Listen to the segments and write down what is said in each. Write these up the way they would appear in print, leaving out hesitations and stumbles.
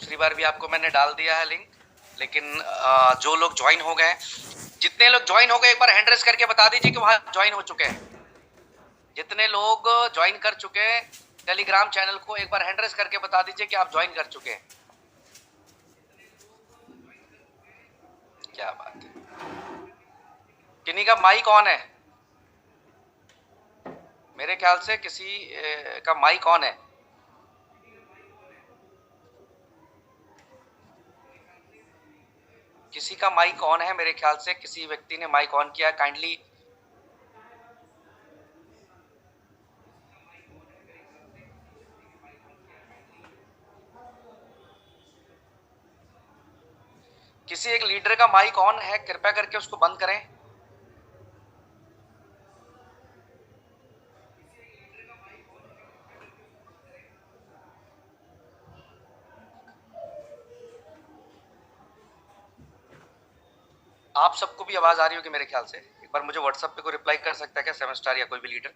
दूसरी बार भी आपको मैंने डाल दिया है लिंक, लेकिन जो लोग ज्वाइन हो गए, जितने लोग ज्वाइन हो गए एक बार हैंड रेज करके बता दीजिए कि वहां ज्वाइन हो चुके हैं। जितने लोग ज्वाइन कर चुके हैं टेलीग्राम चैनल को, एक बार हैंड रेज करके बता दीजिए कि आप ज्वाइन कर चुके हैं। क्या बात है। किन्हीं का माइक ऑन है? मेरे ख्याल से किसी का माइक ऑन है। किसी का माइक ऑन है मेरे ख्याल से, किसी व्यक्ति ने माइक ऑन किया। काइंडली किसी एक लीडर का माइक ऑन है, कृपया करके उसको बंद करें। आप सबको भी आवाज आ रही होगी मेरे ख्याल से। एक बार मुझे व्हाट्सएप पे कोई रिप्लाई कर सकता है क्या, 7 स्टार या कोई भी लीडर,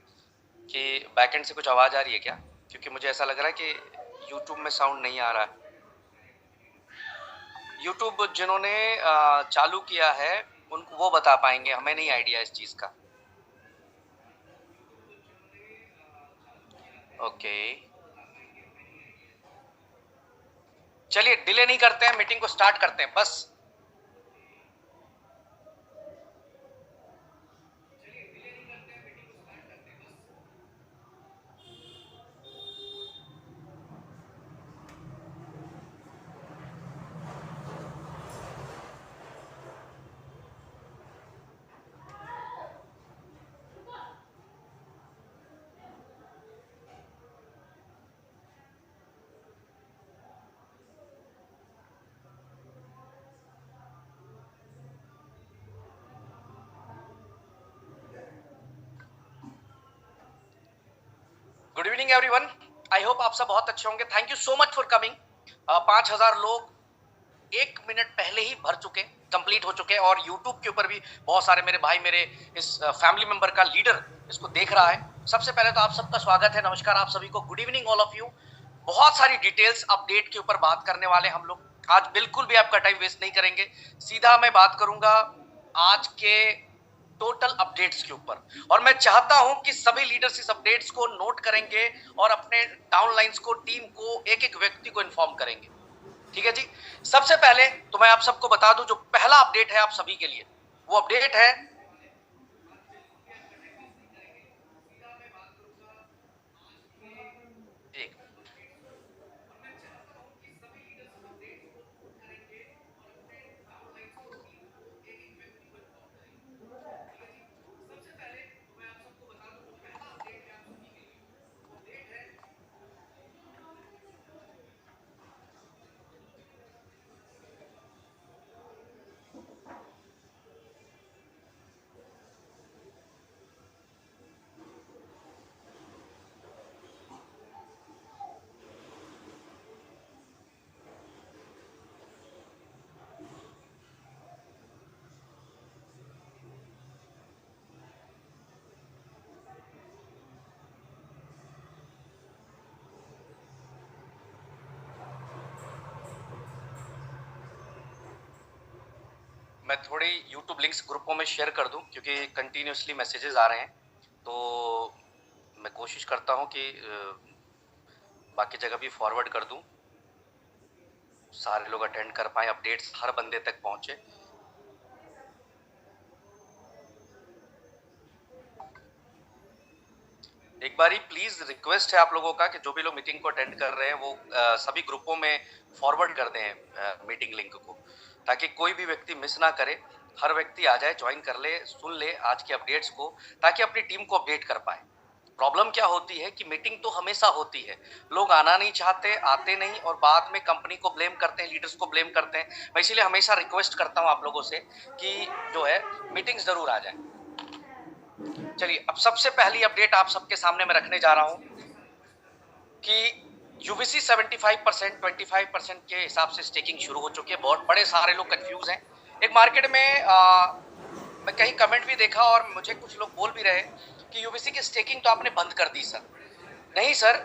कि बैकएंड से कुछ आवाज आ रही है क्या? क्योंकि मुझे ऐसा लग रहा है कि यूट्यूब में साउंड नहीं आ रहा है। यूट्यूब जिन्होंने चालू किया है उनको वो बता पाएंगे, हमें नहीं आइडिया इस चीज का। ओके, चलिए डिले नहीं करते हैं, मीटिंग को स्टार्ट करते हैं बस। Good evening everyone, I hope आप सब बहुत अच्छे होंगे। Thank you so much for coming. 5000 लोग 1 मिनट पहले ही भर चुके, कंप्लीट हो चुके, और यूट्यूब के ऊपर भी बहुत सारे मेरे भाई, मेरे इस फैमिली मेंबर का लीडर इसको देख रहा है। सबसे पहले तो आप सबका स्वागत है, नमस्कार आप सभी को, good evening all of you. बहुत सारी डिटेल्स अपडेट के ऊपर बात करने वाले हम लोग आज। बिल्कुल भी आपका टाइम वेस्ट नहीं करेंगे, सीधा मैं बात करूंगा आज के टोटल अपडेट्स के ऊपर। और मैं चाहता हूं कि सभी लीडर्स इस अपडेट्स को नोट करेंगे और अपने डाउनलाइंस को, टीम को, एक एक व्यक्ति को इन्फॉर्म करेंगे। ठीक है जी। सबसे पहले तो मैं आप सबको बता दूं, जो पहला अपडेट है आप सभी के लिए, वो अपडेट है एक मैं थोड़ी YouTube लिंक्स ग्रुपों में शेयर कर दूं, क्योंकि कंटिन्यूसली मैसेजेस आ रहे हैं, तो मैं कोशिश करता हूं कि बाकी जगह भी फॉरवर्ड कर दूं, सारे लोग अटेंड कर पाए, अपडेट्स हर बंदे तक पहुंचे। एक बारी प्लीज रिक्वेस्ट है आप लोगों का कि जो भी लोग मीटिंग को अटेंड कर रहे हैं वो सभी ग्रुपों में फॉरवर्ड कर दें मीटिंग लिंक को, ताकि कोई भी व्यक्ति मिस ना करे। हर व्यक्ति आ जाए, ज्वाइन कर ले, सुन ले आज के अपडेट्स को, ताकि अपनी टीम को अपडेट कर पाए। प्रॉब्लम क्या होती है कि मीटिंग तो हमेशा होती है, लोग आना नहीं चाहते, आते नहीं, और बाद में कंपनी को ब्लेम करते हैं, लीडर्स को ब्लेम करते हैं। मैं इसीलिए हमेशा रिक्वेस्ट करता हूं आप लोगों से कि जो है मीटिंग जरूर आ जाए। चलिए, अब सबसे पहली अपडेट आप सबके सामने मैं रखने जा रहा हूं कि यूबीसी 75%, 25% के हिसाब से स्टेकिंग शुरू हो चुकी है। बहुत बड़े सारे लोग कंफ्यूज हैं। एक मार्केट में मैं कहीं कमेंट भी देखा और मुझे कुछ लोग बोल भी रहे कि यूबीसी की स्टेकिंग तो आपने बंद कर दी सर। नहीं सर,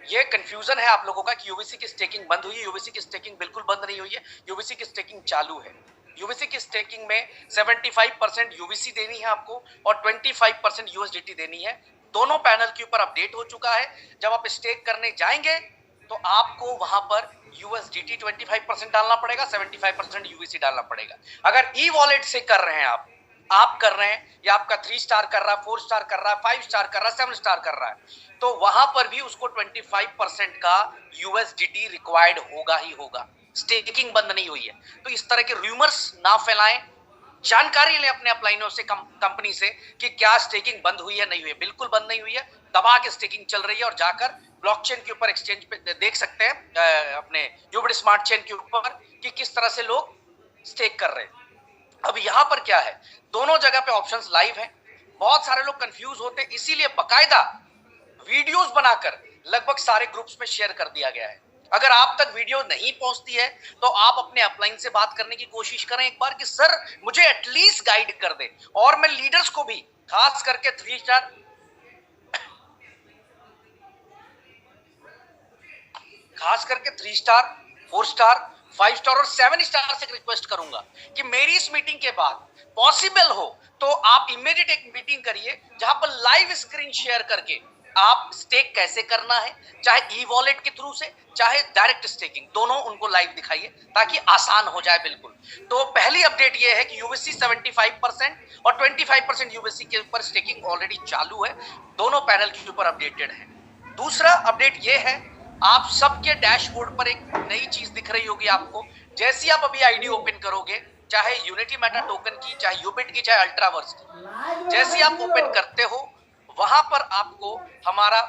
ये कंफ्यूजन है आप लोगों का कि यूबीसी की स्टेकिंग बंद हुई है। यूबीसी की स्टेकिंग बिल्कुल बंद नहीं हुई है, यूबीसी की स्टेकिंग चालू है। यूबीसी की स्टेकिंग में 75% यूबीसी देनी है आपको और 25% यूएसडीटी देनी है। दोनों पैनल के ऊपर अपडेट हो चुका है। जब आप स्टेक करने जाएंगे तो आपको वहां पर यूएसडीटी 25% डालना पड़ेगा, 75% यूबीसी डालना पड़ेगा। अगर ई वॉलेट से कर रहे हैं आप कर रहे हैं या आपका 3 स्टार कर रहा है, 4 स्टार कर रहा है, 5 स्टार कर रहा है, 7 स्टार कर रहा है, तो वहां पर भी उसको 25% का यूएसडीटी रिक्वायर्ड होगा ही होगा। स्टेकिंग बंद नहीं हुई है। तो इस तरह के रूमर्स ना फैलाएं, जानकारी लें अपने अपलाइनों से, कंपनी से कि क्या स्टेकिंग बंद हुई है, नहीं हुई है। बिल्कुल बंद नहीं हुई है, दबा के स्टेकिंग चल रही है और जाकर ब्लॉकचेन के ऊपर एक्सचेंज पे देख सकते हैं अपने यूबिट स्मार्ट चेन के ऊपर कि किस तरह से लोग स्टेक कर रहे हैं। अब यहां पर क्या है, दोनों जगह पे ऑप्शंस लाइव हैं। बहुत सारे लोग कंफ्यूज होते हैं, इसीलिए बकायदा वीडियोस बनाकर लगभग सारे ग्रुप्स में शेयर कर दिया गया है। अगर आप तक वीडियो नहीं पहुंचती है तो आप अपने अपलाइन से बात करने की कोशिश करें एक बार कि सर मुझे एटलीस्ट गाइड कर दे। और मैं लीडर्स को भी, खास करके 3 स्टार, खास करके 3 स्टार, 4 स्टार, 5 स्टार और 7 स्टार से रिक्वेस्ट करूंगा कि मेरी इस मीटिंग के बाद पॉसिबल हो तो आप इमीडिएट एक मीटिंग करिए जहां पर लाइव स्क्रीन शेयर करके आप स्टेक कैसे करना है, चाहे ई वॉलेट के थ्रू से चाहे डायरेक्ट स्टेकिंग, दोनों उनको लाइव दिखाइए ताकि आसान हो जाए। बिल्कुल। तो पहली अपडेट ये है कि यूबीसी 75% और 25% यूबीसी के ऊपर स्टेकिंग ऑलरेडी चालू है, दोनों पैनल के ऊपर अपडेटेड है। दूसरा अपडेट ये है, आप सबके डैशबोर्ड पर एक नई चीज दिख रही होगी आपको। जैसे आप अभी आईडी ओपन करोगे, चाहे यूनिटी मेटा टोकन की, चाहे यूबिट की, चाहे अल्ट्रावर्स की, जैसे आप ओपन करते हो वहां पर आपको हमारा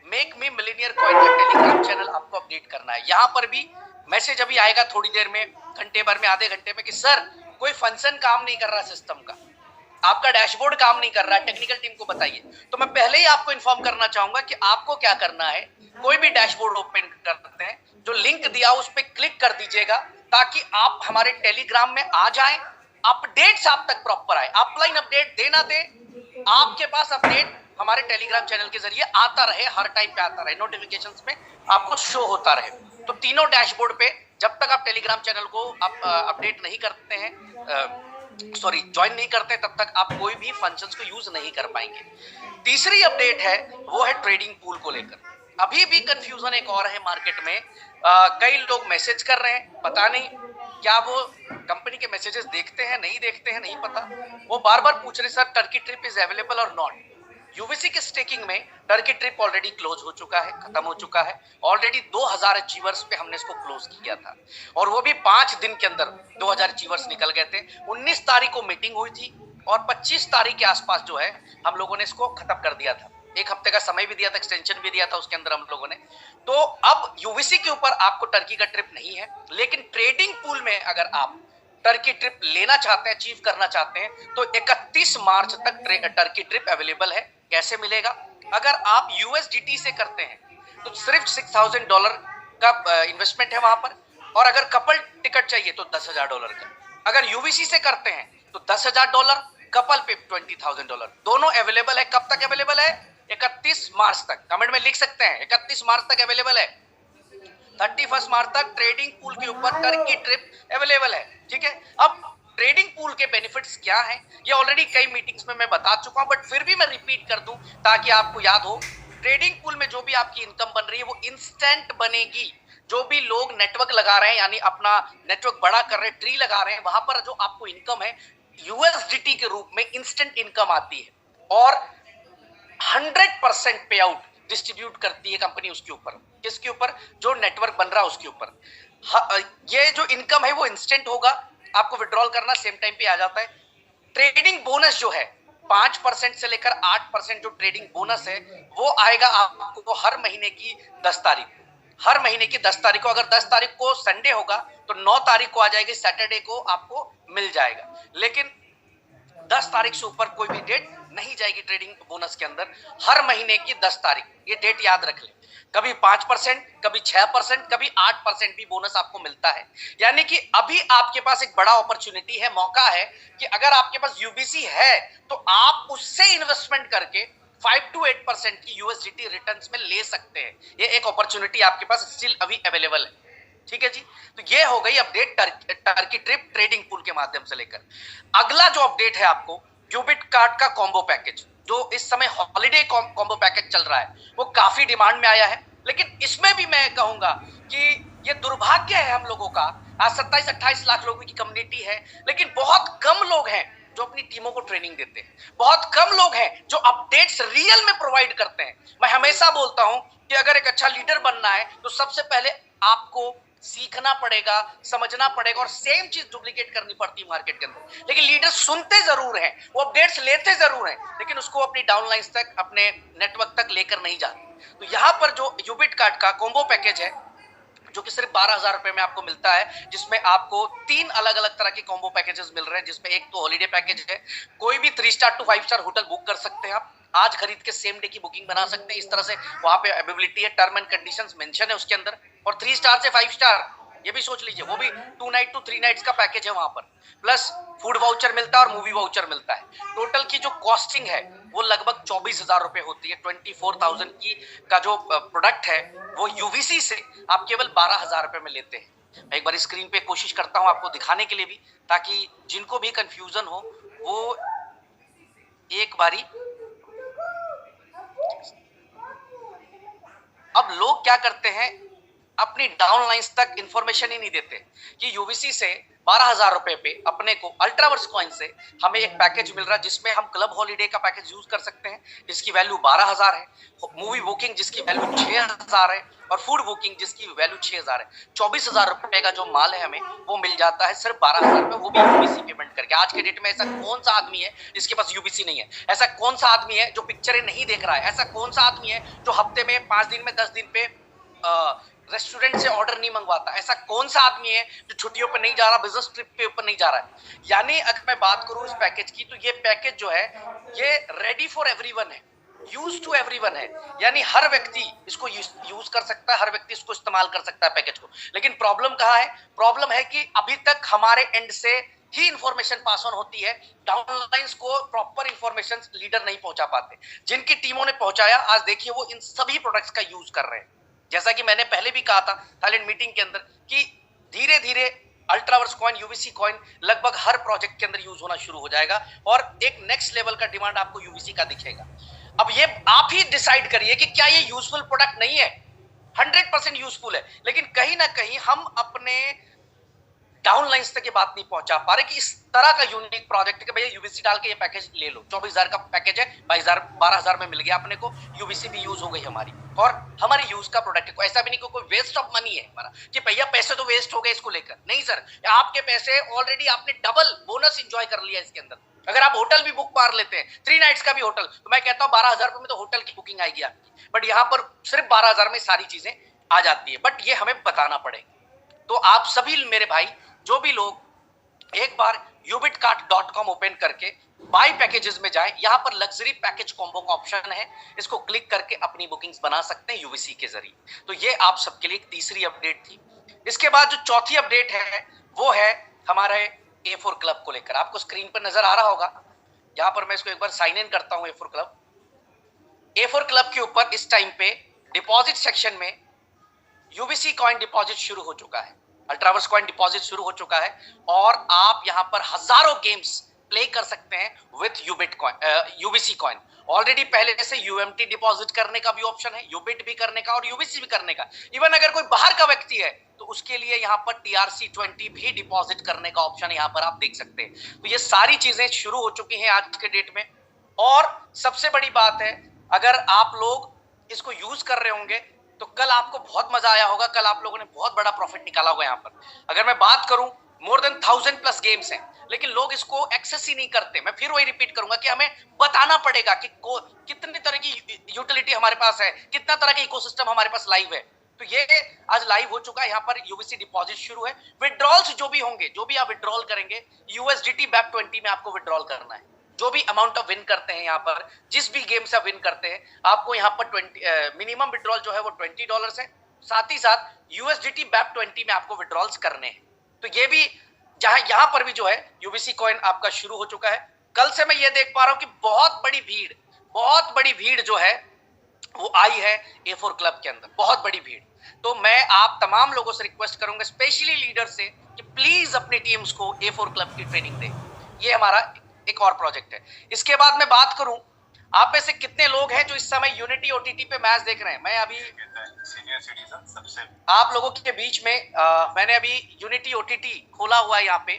मेक मी मिलियनियर कॉइन का टेलीग्राम चैनल आपको अपडेट करना है। यहां पर भी मैसेज अभी आएगा थोड़ी देर में, घंटे भर में, आधे घंटे में, कि सर कोई फंक्शन काम नहीं कर रहा सिस्टम का, आपका डैशबोर्ड काम नहीं कर रहा है, टेक्निकल टीम को बताइए। तो मैं पहले ही आपको इन्फॉर्म करना चाहूंगा कि आपको क्या करना है। कोई भी डैशबोर्ड ओपन करते हैं, जो लिंक दिया उस पर क्लिक कर दीजिएगा ताकि आप हमारे टेलीग्राम में आ जाएं, अपडेट्स आप तक प्रॉपर आए। ऑफलाइन अपडेट देना दे, आपके पास अपडेट हमारे टेलीग्राम चैनल के जरिए आता रहे, हर टाइम पे आता रहे, नोटिफिकेशंस में आपको शो होता रहे। तो तीनों डैशबोर्ड पे जब तक आप टेलीग्राम चैनल को अपडेट नहीं करते हैं, ज्वाइन नहीं करते, तब तक आप कोई भी फंक्शंस को यूज नहीं कर पाएंगे। तीसरी अपडेट है वो है ट्रेडिंग पूल को लेकर। अभी भी कंफ्यूजन एक और है मार्केट में। कई लोग मैसेज कर रहे हैं, पता नहीं क्या वो कंपनी के मैसेजेस देखते हैं, नहीं देखते हैं, नहीं पता। वो बार बार पूछ रहे sir Turkey trip is available और नॉट। यूवीसी के स्टेकिंग में टर्की ट्रिप ऑलरेडी क्लोज हो चुका है, खत्म हो चुका है। ऑलरेडी 2000 अचीवर्स पे हमने इसको क्लोज किया था और वो भी 5 दिन के अंदर 2000 अचीवर्स निकल गए थे। 19 तारीख को मीटिंग हुई थी और 25 तारीख के आसपास जो है हम लोगों ने इसको खत्म कर दिया था। 1 हफ्ते का समय भी दिया था, एक्सटेंशन भी दिया था उसके अंदर हम लोगों ने। तो अब यूवीसी के ऊपर आपको टर्की का ट्रिप नहीं है, लेकिन ट्रेडिंग पूल में अगर आप टर्की ट्रिप लेना चाहते हैं, अचीव करना चाहते हैं, तो 31 मार्च तक टर्की ट्रिप अवेलेबल है। कैसे मिलेगा? अगर आप यूएसडीटी से करते हैं तो सिर्फ $6000 का इन्वेस्टमेंट है वहां पर, और अगर कपल टिकट चाहिए तो $10,000 का। अगर यूवीसी से करते हैं तो $10,000, कपल पे $20,000। दोनों अवेलेबल है। कब तक अवेलेबल है? 31 मार्च तक। कमेंट में लिख सकते हैं 31 मार्च तक अवेलेबल है। 31 मार्च तक ट्रेडिंग पूल के ऊपर टर्की ट्रिप अवेलेबल है। ठीक है। अब ट्रेडिंग पूल के बेनिफिट्स क्या हैं, ये ऑलरेडी कई मीटिंग्स में मैं बता चुका हूं, बट फिर भी मैं रिपीट कर दूं ताकि आपको याद हो। ट्रेडिंग पूल में जो भी आपकी इनकम बन रही है वो इंस्टेंट बनेगी। जो भी लोग नेटवर्क लगा रहे हैं, यानी अपना नेटवर्क बड़ा कर रहे हैं, ट्री लगा रहे हैं, वहां पर जो आपको इनकम है यूएसडीटी के रूप में इंस्टेंट इनकम आती है और 100% पे आउट डिस्ट्रीब्यूट करती है कंपनी उसके ऊपर। किसके ऊपर? जो नेटवर्क बन रहा है उसके ऊपर। ये जो इनकम है वो इंस्टेंट होगा, आपको विड्रॉल करना सेम टाइम पे आ जाता है। ट्रेडिंग बोनस जो है 5% से लेकर 8% जो ट्रेडिंग बोनस है वो आएगा आपको हर महीने की 10 तारीख को। हर महीने की 10 तारीख को, अगर 10 तारीख को संडे होगा तो 9 तारीख को आ जाएगी, सैटरडे को आपको मिल जाएगा। लेकिन 10 तारीख से ऊपर कोई भी डेट नहीं जाएगी ट्रेडिंग बोनस के अंदर। हर महीने की 10 तारीख, ये डेट याद रख ले। कभी 5%, कभी 6%, कभी 8% भी बोनस आपको मिलता है। यानी कि अभी आपके पास एक बड़ा अपॉर्चुनिटी है, मौका है कि अगर आपके पास यूबीसी है तो आप उससे इन्वेस्टमेंट करके 5 to 8% की यूएसडीटी रिटर्न्स में ले सकते हैं। ये एक अपॉर्चुनिटी आपके पास स्टिल अभी अवेलेबल है। ठीक है जी, तो ये हो गई update Turkey trip trading pool के माध्यम से लेकर। अगला जो अपडेट है आपको, यूबिट कार्ड का कॉम्बो पैकेज, जो इस समय हॉलिडे कॉम्बो पैकेज चल रहा है, वो काफी डिमांड में आया है। लेकिन इसमें भी मैं कहूंगा कि ये दुर्भाग्य है हम लोगों का। आज 27-28 लाख लोगों की कम्युनिटी है, लेकिन बहुत कम लोग हैं जो अपनी टीमों को ट्रेनिंग देते हैं। बहुत कम लोग हैं जो अपडेट्स रियल में प्रोवाइड करते हैं। मैं हमेशा बोलता हूं कि अगर एक अच्छा लीडर बनना है तो सबसे पहले आपको सीखना पड़ेगा, समझना पड़ेगा, और सेम चीज डुप्लीकेट करनी पड़ती है मार्केट के अंदर। लेकिन लीडर सुनते जरूर हैं, वो अपडेट्स लेते जरूर हैं, लेकिन उसको अपनी डाउनलाइंस तक, अपने नेटवर्क तक लेकर नहीं जाते। तो यहाँ पर जो यूबिट कार्ड का कॉम्बो पैकेज है, जो कि सिर्फ 12,000 रुपए में आपको मिलता है, जिसमें आपको 3 अलग अलग तरह के कॉम्बो पैकेजेस मिल रहे हैं। जिसमें एक तो हॉलिडे पैकेज है, कोई भी 3 star to 5 star hotel book कर सकते हैं आप, आज खरीद के सेम डे की बुकिंग बना सकते हैं। इस तरह से वहां पे अवेलेबिलिटी है, टर्म एंड कंडीशंस मेंशन है उसके अंदर। और 3 स्टार से 5 स्टार ये भी सोच लीजिए, वो भी 2 नाइट टू 3 नाइट्स का पैकेज है वहां पर, प्लस फूड वाउचर मिलता है और मूवी वाउचर मिलता है। टोटल की जो कॉस्टिंग है वो लगभग 24,000 रुपए होती है। 24,000 की का जो प्रोडक्ट है वो यूवीसी से आप केवल 12,000 रुपए में लेते हैं। मैं एक बार स्क्रीन पे कोशिश करता हूं आपको दिखाने के लिए भी, ताकि जिनको भी कंफ्यूजन हो वो एक बारी। अब लोग क्या करते हैं, अपनी डाउनलाइंस तक इंफॉर्मेशन ही नहीं देते कि यूवीसी से 12,000 रुपए पे अपने को अल्ट्रावर्स कॉइन से हमें एक पैकेज मिल रहा है, जिसमें हम क्लब हॉलिडे का पैकेज यूज कर सकते हैं, जिसकी वैल्यू 12,000 है, मूवी बुकिंग जिसकी वैल्यू 6,000 है, और फूड बुकिंग जिसकी वैल्यू 6,000 है। 24,000 रुपए का जो माल है हमें वो मिल जाता है सिर्फ 12,000 रुपए, वो भी यूबीसी पेमेंट करके। आज के डेट में ऐसा कौन सा आदमी है जिसके पास यूबीसी नहीं है? ऐसा कौन सा आदमी है जो पिक्चरें नहीं देख रहा है? ऐसा कौन सा आदमी है जो हफ्ते में 5 दिन में 10 दिन पे रेस्टोरेंट से ऑर्डर नहीं मंगवाता? ऐसा कौन सा आदमी है जो छुट्टियों पर नहीं जा रहा, बिजनेस ट्रिप पे ऊपर नहीं जा रहा है? यानी अगर मैं बात करूं इस पैकेज की, तो ये पैकेज जो है ये रेडी फॉर एवरीवन है, यूज टू एवरीवन है। यानी हर व्यक्ति इसको यूज कर सकता है, हर व्यक्ति इसको इस्तेमाल कर सकता है पैकेज को। लेकिन प्रॉब्लम कहां है? प्रॉब्लम है कि अभी तक हमारे एंड से ही इंफॉर्मेशन पास ऑन होती है, डाउनलाइंस को प्रॉपर इंफॉर्मेशन लीडर नहीं पहुंचा पाते। जिनकी टीमों ने पहुंचाया, आज देखिए वो इन सभी प्रोडक्ट्स का यूज कर रहे हैं। जैसा कि मैंने पहले भी कहा था थाईलैंड मीटिंग के अंदर कि धीरे धीरे अल्ट्रावर्स कॉइन, यूवीसी कॉइन लगभग हर प्रोजेक्ट के अंदर यूज होना शुरू हो जाएगा, और एक नेक्स्ट लेवल का डिमांड आपको यूवीसी का दिखेगा। अब ये आप ही डिसाइड करिए कि क्या ये यूजफुल प्रोडक्ट नहीं है? 100% यूजफुल है, लेकिन कहीं ना कहीं हम अपने डाउनलाइंस तक ये बात नहीं पहुंचा पा रहे कि इस तरह का यूनिक प्रोजेक्ट के भैया यूवीसी डाल के ये पैकेज ले लो। 24,000 का पैकेज है, 12,000 में मिल गया अपने को, यूवीसी भी यूज हो गई हमारी, और हमारी यूज का प्रोडक्ट को। ऐसा भी नहीं कि कोई वेस्ट ऑफ मनी है हमारा कि भैया पैसे तो वेस्ट हो गए इसको लेकर। नहीं सर, आपके पैसे ऑलरेडी आपने डबल बोनस इंजॉय कर लिया इसके अंदर। अगर आप होटल भी बुक मार लेते हैं, 3 नाइट्स का भी होटल, तो मैं कहता हूं 12,000 रुपए में तो होटल की बुकिंग आएगी आपकी। बट यहाँ पर सिर्फ 12,000 में सारी चीजें आ जाती है, बट ये हमें बताना पड़ेगा। तो आप सभी मेरे भाई, जो भी लोग, एक बार ubitcart.com ओपन करके बाय पैकेजेस में जाएं। यहाँ पर लग्जरी पैकेज कॉम्बो का ऑप्शन है, इसको क्लिक करके अपनी बुकिंग्स बना सकते हैं यूवीसी के जरिए। तो ये आप सबके लिए एक तीसरी अपडेट थी। इसके बाद जो चौथी अपडेट है वो है हमारे A4 क्लब को लेकर। आपको स्क्रीन पर नजर आ रहा होगा, यहाँ पर मैं इसको एक बार साइन इन करता हूँ। A4 क्लब, A4 क्लब के ऊपर इस टाइम पे डिपॉजिट सेक्शन में यूवीसी कॉइन डिपॉजिट शुरू हो चुका है, अल्ट्रावर्स कॉइन डिपॉजिट शुरू हो चुका है, और आप यहां पर हजारों गेम्स प्ले कर सकते हैं विथ यूवीसी कॉइन। ऑलरेडी पहले से यूएमटी डिपॉजिट करने का भी ऑप्शन है, यूबिट भी करने का और यूवीसी भी करने का। इवन अगर कोई बाहर का व्यक्ति है तो उसके लिए यहाँ पर TRC20 भी डिपॉजिट करने का ऑप्शन यहाँ पर आप देख सकते हैं। तो ये सारी चीजें शुरू हो चुकी हैं आज के डेट में। और सबसे बड़ी बात है, अगर आप लोग इसको यूज कर रहे होंगे तो कल आपको बहुत मजा आया होगा, कल आप लोगों ने बहुत बड़ा प्रॉफिट निकाला होगा यहाँ पर। अगर मैं बात करूं, मोर देन 1000+ गेम्स हैं, लेकिन लोग इसको एक्सेस ही नहीं करते। मैं फिर वही रिपीट करूंगा कि हमें बताना पड़ेगा कि कितनी तरह की यूटिलिटी हमारे पास है, कितना तरह का इकोसिस्टम हमारे पास लाइव है। तो ये आज लाइव हो चुका है, यहाँ पर यूवीसी डिपॉजिट शुरू है। विड्रॉल्स जो भी होंगे, जो भी आप विड्रॉल करेंगे, यूएसडीटी BAP20 में आपको विड्रॉल करना है। जो भी अमाउंट ऑफ विन करते हैं यहाँ पर, जिस भी गेम से विन करते हैं, आपको यहाँ पर मिनिमम विड्रॉल जो है वो $20 है। साथ ही साथ यूएसडीटी BAP20 में आपको विड्रॉल्स करने हैं। तो ये भी यहाँ पर भी जो है यूवीसी कॉइन आपका शुरू हो चुका है। कल से मैं ये देख पा रहा हूँ कि बहुत बड़ी भीड़, बहुत बड़ी भीड़ जो है वो आई है A4 क्लब के अंदर, बहुत बड़ी भीड़। तो मैं आप तमाम लोगों से रिक्वेस्ट करूंगा, स्पेशली लीडर से, कि प्लीज अपनी टीम्स को A4 क्लब की ट्रेनिंग दें। ये हमारा एक और प्रोजेक्ट है। इसके बाद मैं बात करूं, आप में से कितने लोग हैं जो इस समय यूनिटी OTT पे मैच देख रहे हैं? मैं अभी सीनियर सिटीजन सबसे आप लोगों के बीच में मैंने अभी यूनिटी OTT खोला हुआ है यहाँ पे।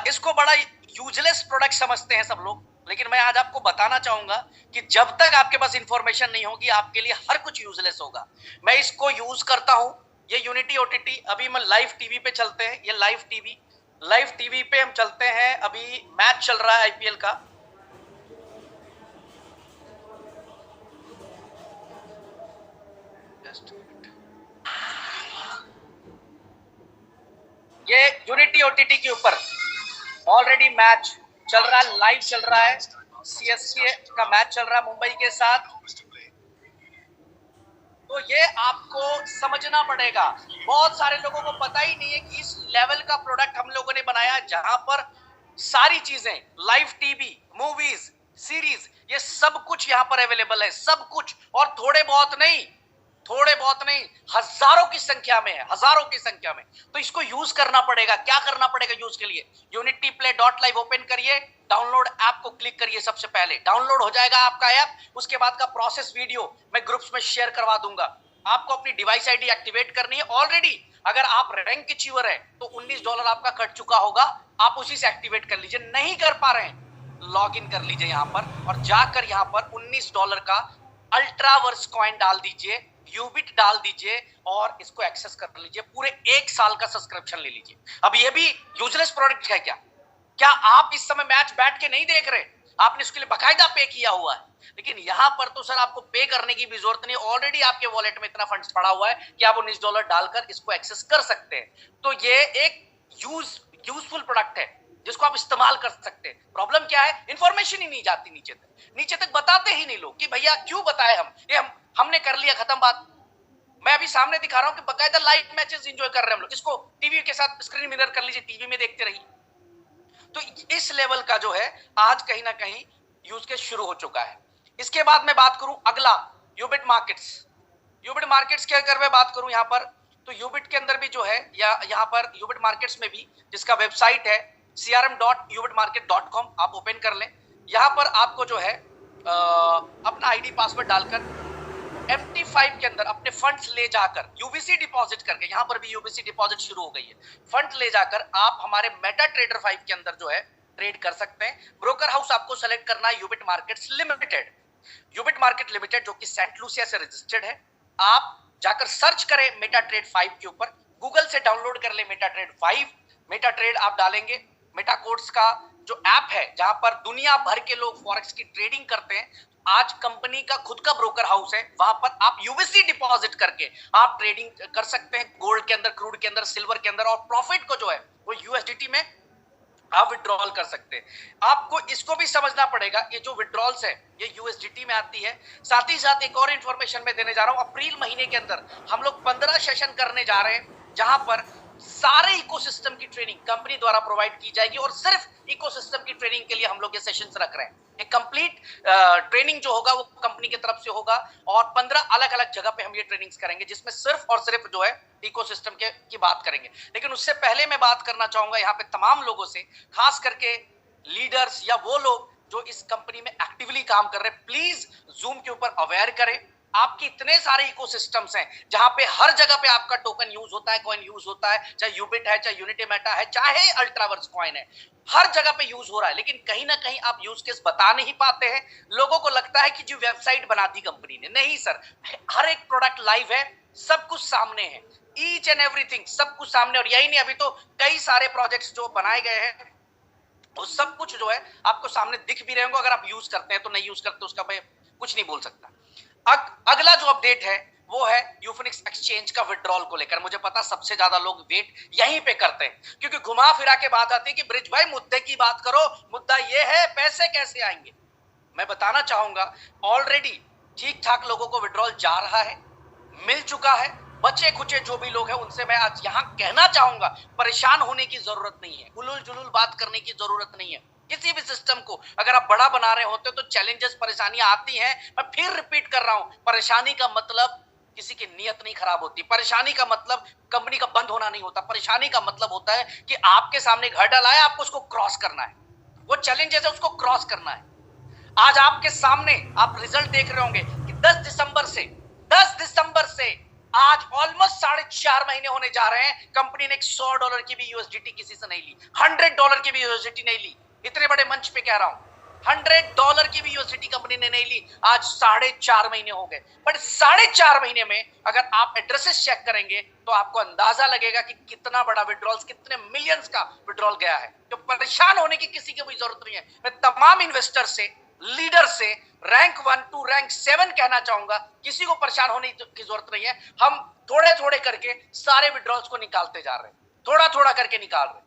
इसको बड़ा यूजलेस प्रोडक्ट समझते हैं सब लोग, लेकिन मैं आज आपको बताना चाहूंगा कि जब तक आपके पास इंफॉर्मेशन नहीं होगी आपके लिए हर कुछ यूजलेस होगा। मैं इसको यूज करता हूं, ये यूनिटी OTT। अभी मैं लाइव टीवी पे चलते हैं, ये लाइव टीवी पे हम चलते हैं। अभी मैच चल रहा है IPL का। ये यूनिटी OTT के ऊपर ऑलरेडी मैच चल रहा है, लाइव चल रहा है। CSK का मैच चल रहा है मुंबई के साथ। तो ये आपको समझना पड़ेगा। बहुत सारे लोगों को पता ही नहीं है कि इस लेवल का प्रोडक्ट हम लोगों ने बनाया, जहां पर सारी चीजें, लाइव टीवी, मूवीज, सीरीज, ये सब कुछ यहां पर अवेलेबल है, सब कुछ। और थोड़े बहुत नहीं, हजारों की संख्या में है, हजारों की संख्या में। तो इसको यूज करना पड़ेगा। क्या करना पड़ेगा यूज के लिए? unityplay.live ओपन करिए, डाउनलोड ऐप को क्लिक करिए। सबसे पहले डाउनलोड हो जाएगा आपका ऐप। उसके बाद का प्रोसेस वीडियो मैं ग्रुप्स में शेयर करवा दूंगा। आपको अपनी डिवाइस आईडी एक्टिवेट करनी है। ऑलरेडी अगर आप रैंक अचीवर है तो $19 आपका कट चुका होगा, आप उसी से एक्टिवेट कर लीजिए। नहीं कर पा रहे हैं, लॉग इन कर लीजिए यहां पर, और जाकर यहां पर $19 का अल्ट्रावर्स कॉइन डाल दीजिए, यूबिट डाल दीजिए और इसको एक्सेस कर लीजिए। पूरे 1 साल का सब्सक्रिप्शन ले लीजिए। अब ये भी यूजलेस प्रोडक्ट है क्या? क्या आप इस समय मैच बैठ के नहीं देख रहे? आपने उसके लिए बकायदा पे किया हुआ है। लेकिन यहां पर तो सर आपको पे करने की भी जरूरत नहीं, ऑलरेडी आपके वॉलेट में इतना फंड्स पड़ा हुआ है कि आप $19 डालकर इसको एक्सेस कर सकते हैं। तो ये एक यूजफुल प्रोडक्ट है जिसको आप इस्तेमाल कर सकते हैं। प्रॉब्लम क्या है? इंफॉर्मेशन ही नहीं जाती नीचे तक बताते ही नहीं लोग कि भैया क्यों बताए हमने कर लिया, खत्म बात। मैं अभी सामने दिखा रहा हूं कि बकायदा लाइव मैचेस एंजॉय कर रहे हैं हम लोग। इसको टीवी के साथ स्क्रीन मिरर कर लीजिए, टीवी में देखते रहिए। तो इस लेवल का जो है आज कहीं ना कहीं यूज केस शुरू हो चुका है। इसके बाद मैं बात करूं अगला, यूबिट मार्केट्स की अगर मैं बात करूं यहां पर, तो यूबिट के अंदर भी जो है, या यहां पर यूबिट मार्केट्स में भी, जिसका वेबसाइट है crm.ubitmarket.com, आप ओपन कर लें। यहां पर आपको जो है अपना आईडी पासवर्ड डालकर MT5 के अंदर अपने फंड्स ले जाकर यूबीसी डिपॉजिट करके, यहां पर भी यूबीसी डिपॉजिट शुरू हो गई है, फंड ले जाकर आप हमारे मेटा ट्रेडर 5 के अंदर जो है ट्रेड कर सकते हैं। ब्रोकर हाउस आपको सेलेक्ट करना है यूबिट मार्केट्स लिमिटेड, यूबिट मार्केट लिमिटेड, जो कि सेंट लूसिया से रजिस्टर्ड है। आप जाकर सर्च करें मेटा ट्रेड 5 के ऊपर, गूगल से डाउनलोड कर ले मेटा ट्रेड 5। मेटा ट्रेड आप डालेंगे, मेटा कोड्स का जो ऐप है जहां पर दुनिया भर के लोग फॉरेक्स की ट्रेडिंग करते हैं। आज कंपनी का खुद का ब्रोकर हाउस है, वहां पर आप यूबीसी डिपॉजिट करके आप ट्रेडिंग कर सकते हैं, गोल्ड के अंदर, क्रूड के अंदर, सिल्वर के अंदर, और प्रॉफिट को जो है वो यूएसडीटी में आप विड्रॉल कर सकते हैं। आपको इसको भी समझना पड़ेगा, ये जो विड्रॉल्स है ये यूएसडीटी में आती है। साथ ही साथ एक और इंफॉर्मेशन मैं देने जा रहा हूं, अप्रैल महीने के अंदर हम लोग 15 सेशन करने जा रहे हैं, जहां पर सारे इकोसिस्टम की ट्रेनिंग कंपनी द्वारा प्रोवाइड की जाएगी, और सिर्फ इकोसिस्टम की ट्रेनिंग के लिए हम लोग ये सेशंस रख रहे हैं। एक कंप्लीट ट्रेनिंग जो होगा वो कंपनी की तरफ से होगा, और 15 अलग अलग जगह पे हम ये ट्रेनिंग्स करेंगे, जिसमें सिर्फ और सिर्फ जो है इकोसिस्टम की बात करेंगे। लेकिन उससे पहले मैं बात करना चाहूंगा यहाँ पे तमाम लोगों से, खास करके लीडर्स या वो लोग जो इस कंपनी में एक्टिवली काम कर रहे हैं, प्लीज जूम के ऊपर अवेयर करें। आपके इतने सारे इकोसिस्टम्स हैं जहां पे हर जगह पे आपका टोकन यूज होता है, कॉइन यूज होता है, चाहे यूबिट है, चाहे यूनिटी मेटा है, चाहे अल्ट्रावर्स कॉइन है, हर जगह पे यूज हो रहा है। लेकिन कहीं ना कहीं आप यूज केस बता नहीं पाते हैं। लोगों को लगता है कि जो वेबसाइट बना दी कंपनी ने, नहीं सर, हर एक प्रोडक्ट लाइव है, सब कुछ सामने है, ईच एंड एवरीथिंग सब कुछ सामने। और यही नहीं, अभी तो कई सारे प्रोजेक्ट्स जो बनाए गए हैं वो सब कुछ जो है आपको सामने दिख भी रहे होंगे। अगर आप यूज करते हैं तो, नहीं यूज करते उसका मैं कुछ नहीं बोल सकता। अगला जो अपडेट है वो है यूफिनिक्स एक्सचेंज का विड्रॉल को लेकर। मुझे पता सबसे ज्यादा लोग वेट यहीं पे करते हैं, क्योंकि घुमा फिरा के बात आती है कि ब्रिज भाई मुद्दे की बात करो, मुद्दा ये है पैसे कैसे आएंगे। मैं बताना चाहूंगा ऑलरेडी ठीक ठाक लोगों को विड्रॉल जा रहा है, मिल चुका है। बचे खुचे जो भी लोग हैं उनसे मैं आज यहां कहना चाहूंगा, परेशान होने की जरूरत नहीं है, उलूल जुलूल बात करने की जरूरत नहीं है। किसी भी सिस्टम को अगर आप बड़ा बना रहे होते हो तो चैलेंजेस, परेशानियां आती हैं। मैं फिर रिपीट कर रहा हूं, परेशानी का मतलब किसी की नीयत नहीं खराब होती, परेशानी का मतलब कंपनी का बंद होना नहीं होता। परेशानी का मतलब होता है कि आपके सामने एक हर्डल आया, आपको उसको क्रॉस करना है, वो चैलेंजेस है उसको क्रॉस करना है। आज आपके सामने आप रिजल्ट देख रहे होंगे कि 10 दिसंबर से आज ऑलमोस्ट 4.5 महीने होने जा रहे हैं, कंपनी ने $100 की भी यूएसडीटी किसी से नहीं ली, $100 की भी यूएसडीटी नहीं ली। इतने बड़े मंच पे कह रहा हूं, $100 की भी यूएसडीटी कंपनी ने नहीं ली। आज 4.5 महीने हो गए, बट 4.5 महीने में अगर आप एड्रेसेस चेक करेंगे तो आपको अंदाजा लगेगा कि कितना बड़ा विड्रॉल्स, कितने मिलियंस का विड्रॉल गया है। तो परेशान होने की किसी की कोई जरूरत नहीं है। मैं तमाम इन्वेस्टर से, लीडर से, रैंक 1 टू रैंक 7 कहना चाहूंगा, किसी को परेशान होने की जरूरत नहीं है। हम थोड़े थोड़े करके सारे विड्रॉल्स को निकालते जा रहे हैं, थोड़ा थोड़ा करके निकाल रहे हैं,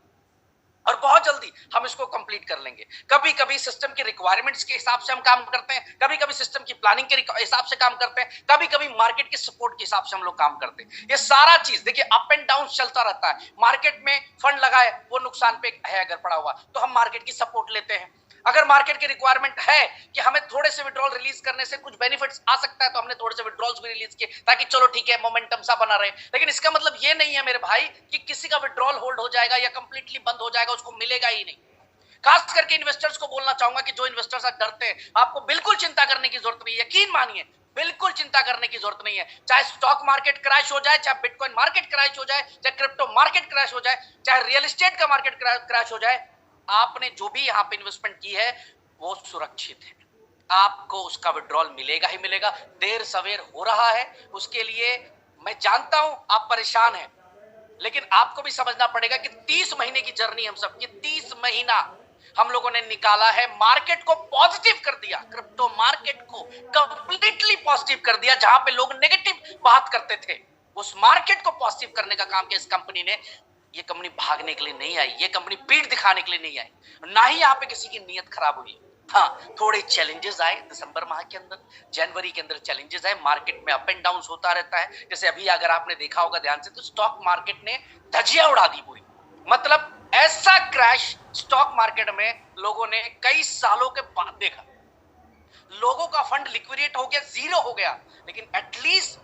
और बहुत जल्दी हम इसको कंप्लीट कर लेंगे। कभी कभी सिस्टम की रिक्वायरमेंट्स के हिसाब से हम काम करते हैं, कभी कभी सिस्टम की प्लानिंग के हिसाब से काम करते हैं, कभी कभी मार्केट के सपोर्ट के हिसाब से हम लोग काम करते हैं। ये सारा चीज देखिए अप एंड डाउन चलता रहता है। मार्केट में फंड लगाए, वो नुकसान पे है अगर पड़ा हुआ, तो हम मार्केट की सपोर्ट लेते हैं। अगर मार्केट की रिक्वायरमेंट है कि हमें थोड़े से विड्रॉल रिलीज करने से कुछ बेनिफिट्स आ सकता है, तो हमने थोड़े से विड्रॉल्स भी रिलीज किए ताकि चलो ठीक है मोमेंटम सा बना रहे। लेकिन इसका मतलब ये नहीं है मेरे भाई कि किसी का विड्रॉल होल्ड हो जाएगा या कंप्लीटली बंद हो जाएगा, उसको मिलेगा ही नहीं। खास करके इन्वेस्टर्स को बोलना चाहूंगा कि जो इन्वेस्टर्स डरते हैं, आपको बिल्कुल चिंता करने की जरूरत नहीं है। यकीन मानिए, बिल्कुल चिंता करने की जरूरत नहीं है। चाहे स्टॉक मार्केट क्रैश हो जाए, चाहे बिटकॉइन मार्केट क्रैश हो जाए, चाहे क्रिप्टो मार्केट क्रैश हो जाए, चाहे रियल एस्टेट का मार्केट क्रैश हो जाए, आपने जो भी यहां पे इन्वेस्टमेंट की है वो सुरक्षित है। आपको उसका विड्रॉल मिलेगा ही मिलेगा। देर सवेर हो रहा है, उसके लिए मैं जानता हूं आप परेशान हैं, लेकिन आपको भी समझना पड़ेगा कि 30 महीने की जर्नी हम सबकी, 30 महीना हम लोगों ने निकाला है, मार्केट को पॉजिटिव कर दिया, क्रिप्टो मार्केट को कंप्लीटली पॉजिटिव कर दिया। जहां पे लोग नेगेटिव बात करते थे, उस मार्केट को पॉजिटिव करने का काम किया इस कंपनी ने। ये कंपनी भागने के लिए नहीं आई, ये कंपनी पीठ दिखाने के लिए नहीं आई, ना ही यहाँ पे किसी की नीयत खराब हुई। हाँ, थोड़े चैलेंजेस आए दिसंबर माह के अंदर, जनवरी के अंदर चैलेंजेस आए, मार्केट में अप एंड डाउन होता रहता है। जैसे अभी अगर आपने देखा होगा ध्यान से, तो स्टॉक मार्केट ने धजिया उड़ा दी पूरी। मतलब ऐसा क्रैश स्टॉक मार्केट में लोगों ने कई सालों के बाद देखा। लोगों का फंड लिक्विडेट हो गया, जीरो हो गया, लेकिन एटलीस्ट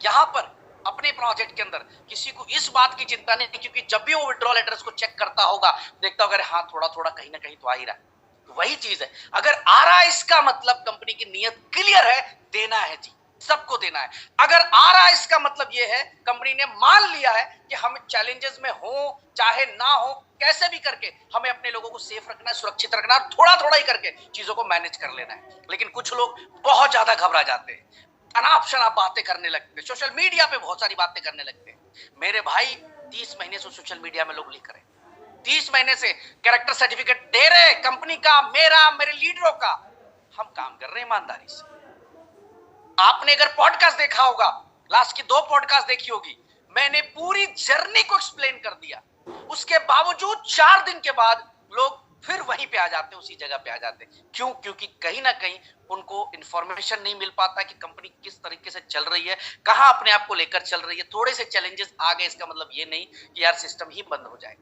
यहां पर अपने प्रोजेक्ट के अंदर किसी को इस बात की चिंता नहीं, क्योंकि जब भी वो विड्रॉल एड्रेस को चेक करता होगा, देखता होगा हाँ थोड़ा थोड़ा कहीं ना कहीं तो आ ही रहा है। वही चीज है, अगर आ रहा है इसका मतलब कंपनी की नीयत क्लियर है, देना है जी, सबको देना है। अगर आ रहा है इसका मतलब यह है कंपनी ने मान लिया है कि हम चैलेंजेस में हो चाहे ना हो, कैसे भी करके हमें अपने लोगों को सेफ रखना है, सुरक्षित रखना है, थोड़ा थोड़ा ही करके चीजों को मैनेज कर लेना है। लेकिन कुछ लोग बहुत ज्यादा घबरा जाते हैं, अनाप शनाप बातें करने लगते हैं, सोशल मीडिया पे बहुत सारी बातें करने लगते हैं। मेरे भाई 30 महीने से सोशल मीडिया में लोग लिख रहे हैं, 30 महीने से कैरेक्टर सर्टिफिकेट दे रहे कंपनी का, मेरा, मेरे लीडरों का। हम काम कर रहे हैं ईमानदारी से। आपने अगर पॉडकास्ट देखा होगा, लास्ट की 2 पॉडकास्ट देखी होगी, मैंने पूरी जर्नी को एक्सप्लेन कर दिया। उसके बावजूद 4 दिन के बाद लोग फिर वहीं पे आ जाते हैं, उसी जगह पे आ जाते हैं। क्यों? क्योंकि कहीं ना कहीं उनको इंफॉर्मेशन नहीं मिल पाता कि कंपनी किस तरीके से चल रही है, कहां अपने आप को लेकर चल रही है। थोड़े से चैलेंजेस आ गए, इसका मतलब ये नहीं कि यार सिस्टम ही बंद हो जाए।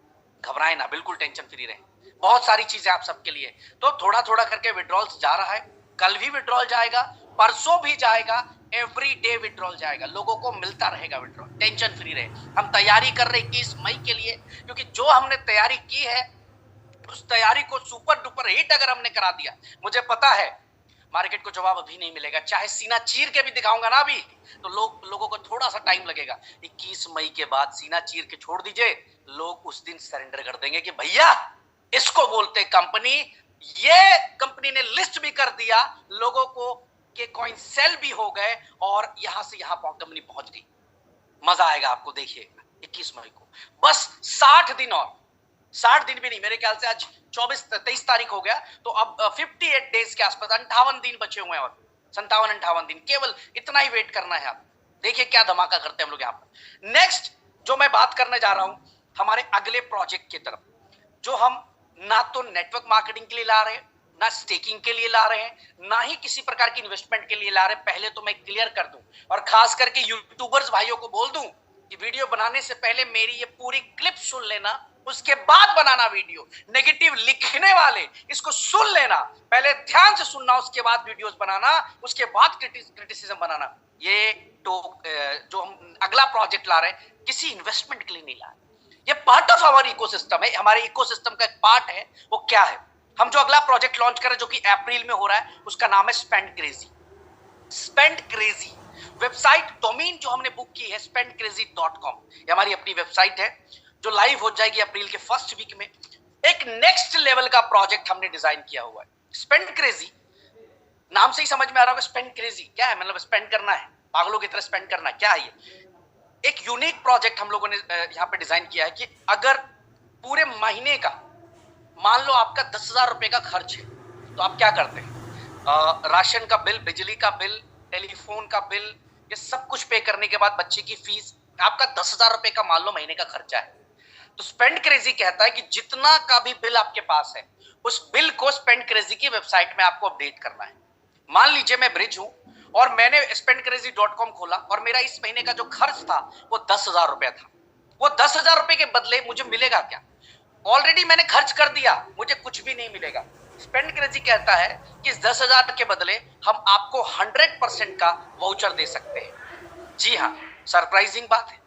घबराए ना, बिल्कुल टेंशन फ्री रहे। बहुत सारी चीजें आप सबके लिए, तो थोड़ा थोड़ा करके विड्रॉल्स जा रहा है। कल भी विड्रॉल जाएगा, परसों भी जाएगा, एवरी डे विड्रॉल जाएगा, लोगों को मिलता रहेगा विड्रॉल। टेंशन फ्री रहे। हम तैयारी कर रहे 21 मई के लिए, क्योंकि जो हमने तैयारी की है उस तैयारी को सुपर डुपर हिट अगर हमने करा दिया, मुझे पता है मार्केट को जवाब अभी नहीं मिलेगा। चाहे सीना चीर के भी दिखाऊंगा ना अभी, तो लोगों को थोड़ा सा टाइम लगेगा। 21 मई के बाद सीना चीर के छोड़ दीजिए, लोग उस दिन सरेंडर कर देंगे कि भैया इसको बोलते कंपनी। ये कंपनी ने लिस्ट भी कर दिया, लोगों को के कॉइन सेल भी हो गए और यहां से यहां कंपनी पहुंच गई। मजा आएगा आपको, देखिएगा 21 मई को। बस 60 दिन और, 60 दिन भी नहीं, मेरे ख्याल से आज 23 तारीख हो गया, तो अब 58 डेज के आसपास 58 दिन बचे हुए हैं, और 57-58 दिन, केवल इतना ही वेट करना है। आप देखिए क्या धमाका करते हैं हम लोग यहाँ पर। नेक्स्ट जो मैं बात करने जा रहा हूं, हमारे अगले प्रोजेक्ट की तरफ, जो हम ना तो नेटवर्क मार्केटिंग के लिए ला रहे हैं, ना स्टेकिंग के लिए ला रहे हैं, ना ही किसी प्रकार की इन्वेस्टमेंट के लिए ला रहे हैं। पहले तो मैं क्लियर कर दूं, और खास करके यूट्यूबर्स भाइयों को बोल दूं कि वीडियो बनाने से पहले मेरी ये पूरी क्लिप सुन लेना, उसके बाद बनाना वीडियो। नेगेटिव लिखने वाले इसको सुन लेना, पहले ध्यान से सुनना, उसके बाद वीडियोस बनाना, उसके बाद क्रिटिसिज्म बनाना। ये तो जो हम अगला प्रोजेक्ट ला रहे हैं किसी इन्वेस्टमेंट के लिए नहीं ला रहे, ये पार्ट ऑफ आवर इकोसिस्टम है, हमारे इकोसिस्टम का एक पार्ट है। वो क्या है? हम जो अगला प्रोजेक्ट लॉन्च कर रहे हैं जो कि अप्रैल में हो रहा है, उसका नाम है spend crazy. Spend crazy website domain जो हमने बुक की है spendcrazy.com, ये हमारी अपनी वेबसाइट है जो लाइव हो जाएगी अप्रैल के फर्स्ट वीक में। एक नेक्स्ट लेवल का प्रोजेक्ट हमने डिजाइन किया हुआ है। स्पेंड क्रेजी नाम से ही समझ में आ रहा होगा, स्पेंड क्रेजी क्या है, मतलब स्पेंड करना है, पागलों की तरह स्पेंड करना, क्या है ये? एक यूनिक प्रोजेक्ट हम लोगों ने यहाँ पे डिजाइन किया है कि अगर पूरे महीने का मान लो आपका 10,000 रुपए का खर्च है, तो आप क्या करते हैं? राशन का बिल, बिजली का बिल, टेलीफोन का बिल, ये सब कुछ पे करने के बाद बच्चे की फीस, आपका 10,000 रुपए का मान लो महीने का खर्चा है। तो स्पेंड क्रेजी कहता है कि जितना का भी बिल आपके पास है, उस बिल को स्पेंड क्रेजी की वेबसाइट में आपको अपडेट करना है। मान लीजिए मैं ब्रिज हूं और मैंने spendcrazy.com खोला और मेरा इस महीने का जो खर्च था वो 10,000 रुपया था। वो 10,000 रुपए के बदले मुझे मिलेगा क्या? ऑलरेडी मैंने खर्च कर दिया, मुझे कुछ भी नहीं मिलेगा। स्पेंड क्रेजी कहता है कि इस 10,000 के बदले हम आपको 100% का वाउचर दे सकते हैं। जी हाँ, सरप्राइजिंग बात है।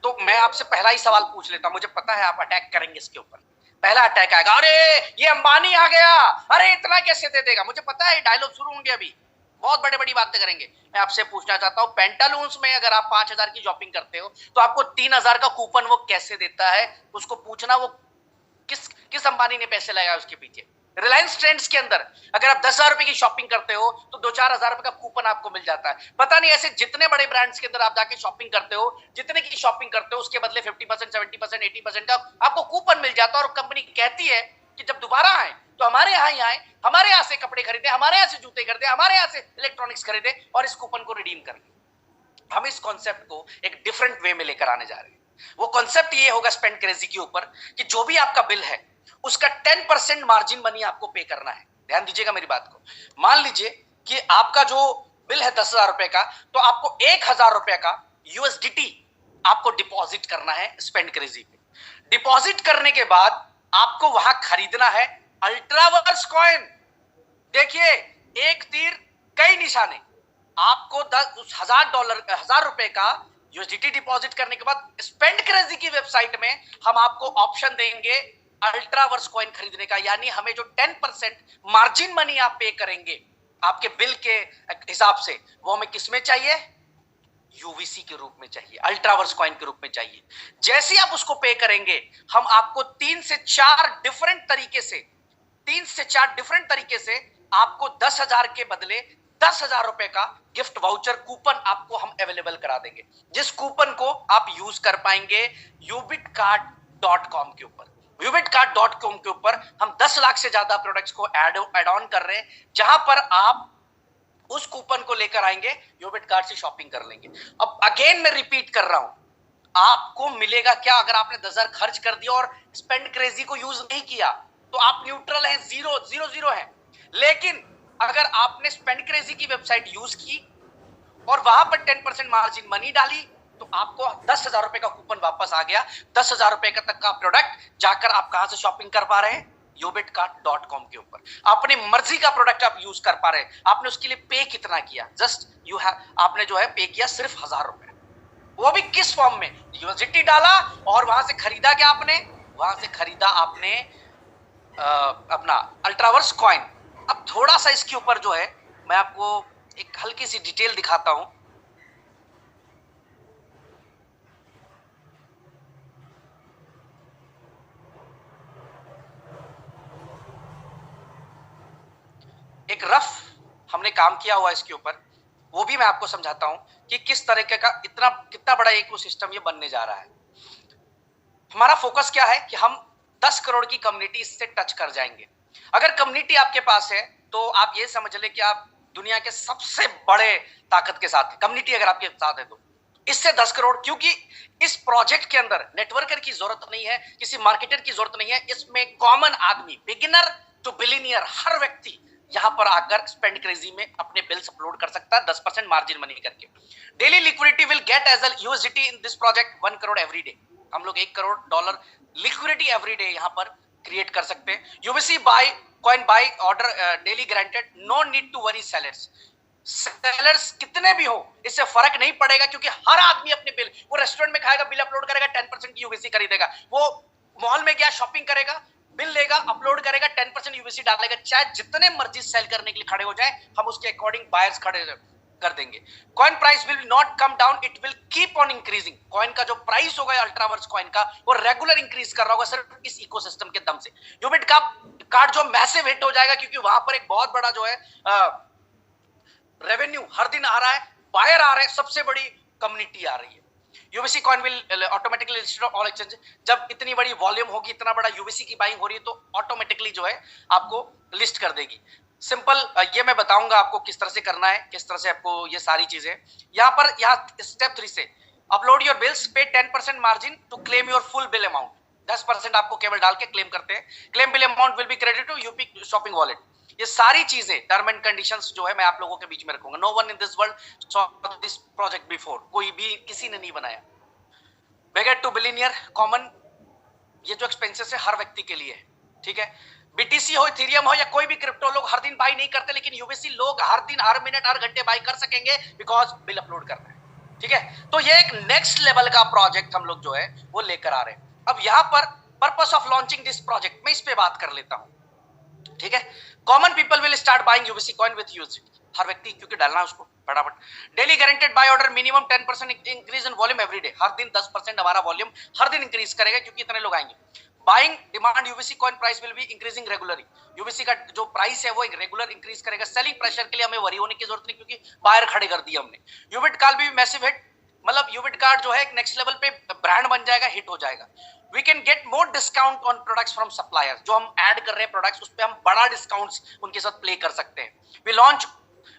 तो मैं आपसे पहला ही सवाल पूछ लेता हूं, मुझे पता है आप अटैक करेंगे इसके ऊपर। पहला अटैक आएगा, अरे ये अंबानी आ गया, अरे इतना कैसे दे देगा। मुझे पता है डायलॉग शुरू होंगे, अभी बहुत बड़ी बड़ी बातें करेंगे। मैं आपसे पूछना चाहता हूं, पेंटालून्स में अगर आप 5,000 की शॉपिंग करते हो तो आपको 3,000 का कूपन वो कैसे देता है? उसको पूछना, वो किस अंबानी ने पैसे लगाए उसके पीछे। रिलायंस ट्रेंड्स के अंदर अगर आप 10,000 रुपए की शॉपिंग करते हो तो 2-4 हजार रुपए का कूपन आपको मिल जाता है। पता नहीं ऐसे जितने बड़े ब्रांड्स के अंदर आप जाके शॉपिंग करते हो, जितने की शॉपिंग करते हो उसके बदले 50%, 70%, 80% का आपको कूपन मिल जाता है। और कंपनी कहती है कि जब दोबारा आए तो हमारे यहाँ ही आए, हमारे यहाँ से कपड़े खरीदे, हमारे यहाँ से जूते खरीदे, हमारे यहाँ से इलेक्ट्रॉनिक्स खरीदे और इस कूपन को रिडीम कर ले। हम इस कॉन्सेप्ट को एक डिफरेंट वे में लेकर आने जा रहे हैं। वो कॉन्सेप्ट ये होगा स्पेंड क्रेजी के ऊपर कि जो भी आपका बिल है उसका 10% मार्जिन मनी आपको पे करना है। ध्यान दीजिएगा मेरी बात को। मान लीजिए कि आपका जो बिल है 10,000 रुपए का, तो आपको 1,000 रुपए का यूएसडीटी आपको डिपॉजिट करना है स्पेंड क्रेजी पे। डिपॉजिट करने के बाद आपको वहां खरीदना है अल्ट्रावर्स कॉइन। देखिए, एक तीर कई निशाने। आपको $1,000 रुपए का यूएसडीटी डिपॉजिट करने के बाद स्पेंड क्रेजी की वेबसाइट में हम आपको ऑप्शन देंगे अल्ट्रावर्स कॉइन खरीदने का। यानी हमें जो 10% मार्जिन मनी आप पे करेंगे आपके बिल के हिसाब से, वो हमें किस में चाहिए? यूवीसी के रूप में चाहिए, अल्ट्रावर्स कॉइन के रूप में चाहिए। जैसे आप उसको पे करेंगे, हम आपको 3 से 4 डिफरेंट तरीके से आपको 10,000 के बदले 10,000 रुपए का गिफ्ट वाउचर कूपन आपको हम अवेलेबल करा देंगे, जिस कूपन को आप यूज कर पाएंगे ubitcard.com के ऊपर। ubitcard.com के ऊपर हम 10 लाख से ज्यादा प्रोडक्ट्स को एड ऑन कर रहे हैं, जहां पर आप उस कूपन को लेकर आएंगे, यूबिट कार्ड से शॉपिंग कर लेंगे। अब अगेन मैं रिपीट कर रहा हूं, आपको मिलेगा क्या? अगर आपने 10,000 खर्च कर दिया और स्पेंड क्रेजी को यूज नहीं किया तो आप न्यूट्रल हैं, जीरो हैं। लेकिन अगर आपने स्पेंड क्रेजी की वेबसाइट यूज की और वहां पर 10% मार्जिन मनी डाली तो आपको 10,000 रुपए का कूपन वापस आ गया। 10,000 रुपए का तक का प्रोडक्ट जाकर आप कहां से शॉपिंग कर पा रहे हैं? ubitcard.com के ऊपर। अपनी मर्जी का प्रोडक्ट आप यूज कर पा रहे हैं। आपने उसके लिए पे कितना किया? जस्ट आपने जो है पे किया सिर्फ 1,000 रुपए, वो भी किस फॉर्म में? यूएसडीटी डाला और वहां से खरीदा क्या आपने? वहां से खरीदा आपने अपना अल्ट्रावर्स कॉइन। अब थोड़ा सा इसके ऊपर जो है मैं आपको एक हल्की सी डिटेल दिखाता हूं। एक रफ हमने काम किया हुआ इसके ऊपर, वो भी मैं आपको समझाता हूं कि किस तरीके का कितना बड़ा इकोसिस्टम ये बनने जा रहा है। हमारा फोकस क्या है कि हम 10 करोड़ की कम्युनिटी इससे टच कर जाएंगे। अगर कम्युनिटी आपके पास है तो आप ये समझ ले कि आप दुनिया के सबसे बड़े ताकत के साथ हैं। कम्युनिटी अगर आपके साथ है तो इससे 10 करोड़, क्योंकि इस प्रोजेक्ट के अंदर नेटवर्कर की जरूरत नहीं है, किसी मार्केटर की जरूरत नहीं है। इसमें कॉमन आदमी, बिगिनर टू बिलियनियर, हर व्यक्ति यहां पर आकर स्पेंड क्रेजी में अपने बिल्स अपलोड कर सकता है 10% मार्जिन मनी करके। Daily liquidity will get as a USDT in this project 1 crore every day. हम लोग $1 करोड़ लिक्विडिटी एवरी डे यहाँ पर क्रिएट कर सकते हैं। UBC buy coin buy order daily granted, no need to worry sellers. Sellers कितने भी हो इससे फर्क नहीं पड़ेगा, क्योंकि हर आदमी अपने बिल, वो रेस्टोरेंट में खाएगा बिल अपलोड करेगा 10% की यूबीसी खरीदेगा, वो मॉल में गया शॉपिंग करेगा बिल लेगा अपलोड करेगा 10% यूबीसी डालेगा, चाहे जितने मर्जी सेल करने के लिए खड़े हो जाए हम उसके अकॉर्डिंग बायर्स खड़े कर देंगे। Coin price will not come down, it will keep on increasing. Coin का जो प्राइस होगा अल्ट्रावर्स कॉइन का वो रेगुलर इंक्रीज कर रहा होगा सिर्फ इस इकोसिस्टम के दम से। यूबिट का कार्ड जो मैसिव हिट हो जाएगा, क्योंकि वहां पर एक बहुत बड़ा जो है रेवेन्यू हर दिन आ रहा है, बायर आ रहे हैं, सबसे बड़ी कम्युनिटी आ रही है। UBC coin will automatically listed on all exchange. जब इतनी बड़ी वॉल्यूम होगी, इतना बड़ा यूबीसी की बाइंग हो रही है, तो ऑटोमेटिकली जो है आपको लिस्ट कर देगी। सिंपल ये मैं बताऊंगा आपको किस तरह से करना है, किस तरह से आपको ये सारी चीजें। यहाँ स्टेप 3 से upload your bills, pay 10% margin to claim your full bill amount. 10% आपको केवल डाल के क्लेम करते हैं। Claim bill amount will be credit to UP shopping wallet. ये सारी चीजें टर्म एंड कंडीशंस जो है मैं आप लोगों के बीच में रखूंगा। No one in this world saw this project before, कोई भी किसी ने नहीं बनाया। बेगर टू बिलियनियर कॉमन, ये जो एक्सपेंसेस है हर व्यक्ति के लिए है, ठीक है। बीटीसी हो, इथेरियम हो या कोई भी क्रिप्टो, लोग हर दिन बाई नहीं करते, लेकिन यूबीसी लोग हर दिन, हर मिनट, हर घंटे बाई कर सकेंगे बिकॉज बिल अपलोड करना है, ठीक है। तो ये एक नेक्स्ट लेवल का प्रोजेक्ट हम लोग जो है वो लेकर आ रहे हैं। अब यहाँ पर purpose of launching this project, मैं इस पे बात कर लेता हूँ, ठीक है। Common people will start buying UBC coin with USDT, हर व्यक्ति, क्योंकि डालना है उसको फटाफट। Daily guaranteed buy order, minimum 10% increase in volume every day, हर दिन 10% हमारा वॉल्यूम हर दिन इंक्रीज करेगा, क्योंकि इतने लोग आएंगे। Buying demand UBC coin price will be increasing regularly, UBC का जो प्राइस है वो एक रेगुलर इंक्रीज करेगा। सेलिंग प्रेशर के लिए हमें वरी होने की जरूरत नहीं, क्योंकि बायर खड़े कर दिया हमने। यूबिट कार्ड भी मैसिव हिट, मतलब यूबिट कार्ड जो है एक नेक्स्ट लेवल पे ब्रांड बन जाएगा, हिट हो जाएगा। We can get more discount on products from suppliers, जो हम ऐड कर रहे हैं प्रोडक्ट्स उस पर हम बड़ा डिस्काउंट्स उनके साथ प्ले कर सकते हैं। We launch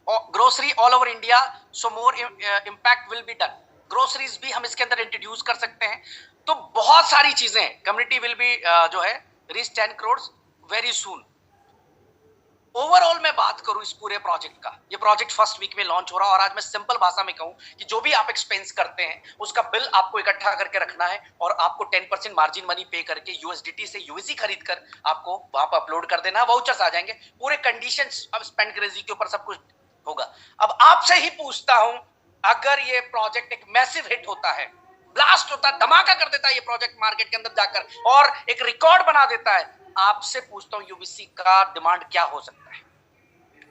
grocery all over India, so more impact will be done. Groceries भी हम इसके अंदर इंट्रोड्यूस कर सकते हैं। तो बहुत सारी चीजें हैं। कम्युनिटी विल बी जो है reach 10 crore very soon. Overall मैं बात करूं इस पूरे प्रोजेक्ट का, ये प्रोजेक्ट फर्स्ट वीक में लॉन्च हो रहा है, और आज मैं सिंपल भाषा में कहूं कि जो भी आप एक्सपेंस करते हैं उसका बिल आपको इकट्ठा करके रखना है, और आपको 10% मार्जिन मनी पे करके यूएसडीटी से यूएसडी खरीद कर आपको वहां पर अपलोड कर देना। वाउचर्स आ जाएंगे, पूरे कंडीशंस अब स्पेंड क्रेजी के ऊपर सब कुछ होगा। अब आपसे ही पूछता हूं, अगर ये प्रोजेक्ट एक मैसिव हिट होता है, ब्लास्ट होता है, धमाका कर देता है ये प्रोजेक्ट मार्केट के अंदर जाकर और एक रिकॉर्ड बना देता है, आपसे पूछता हूं यूबीसी का डिमांड क्या हो सकता है,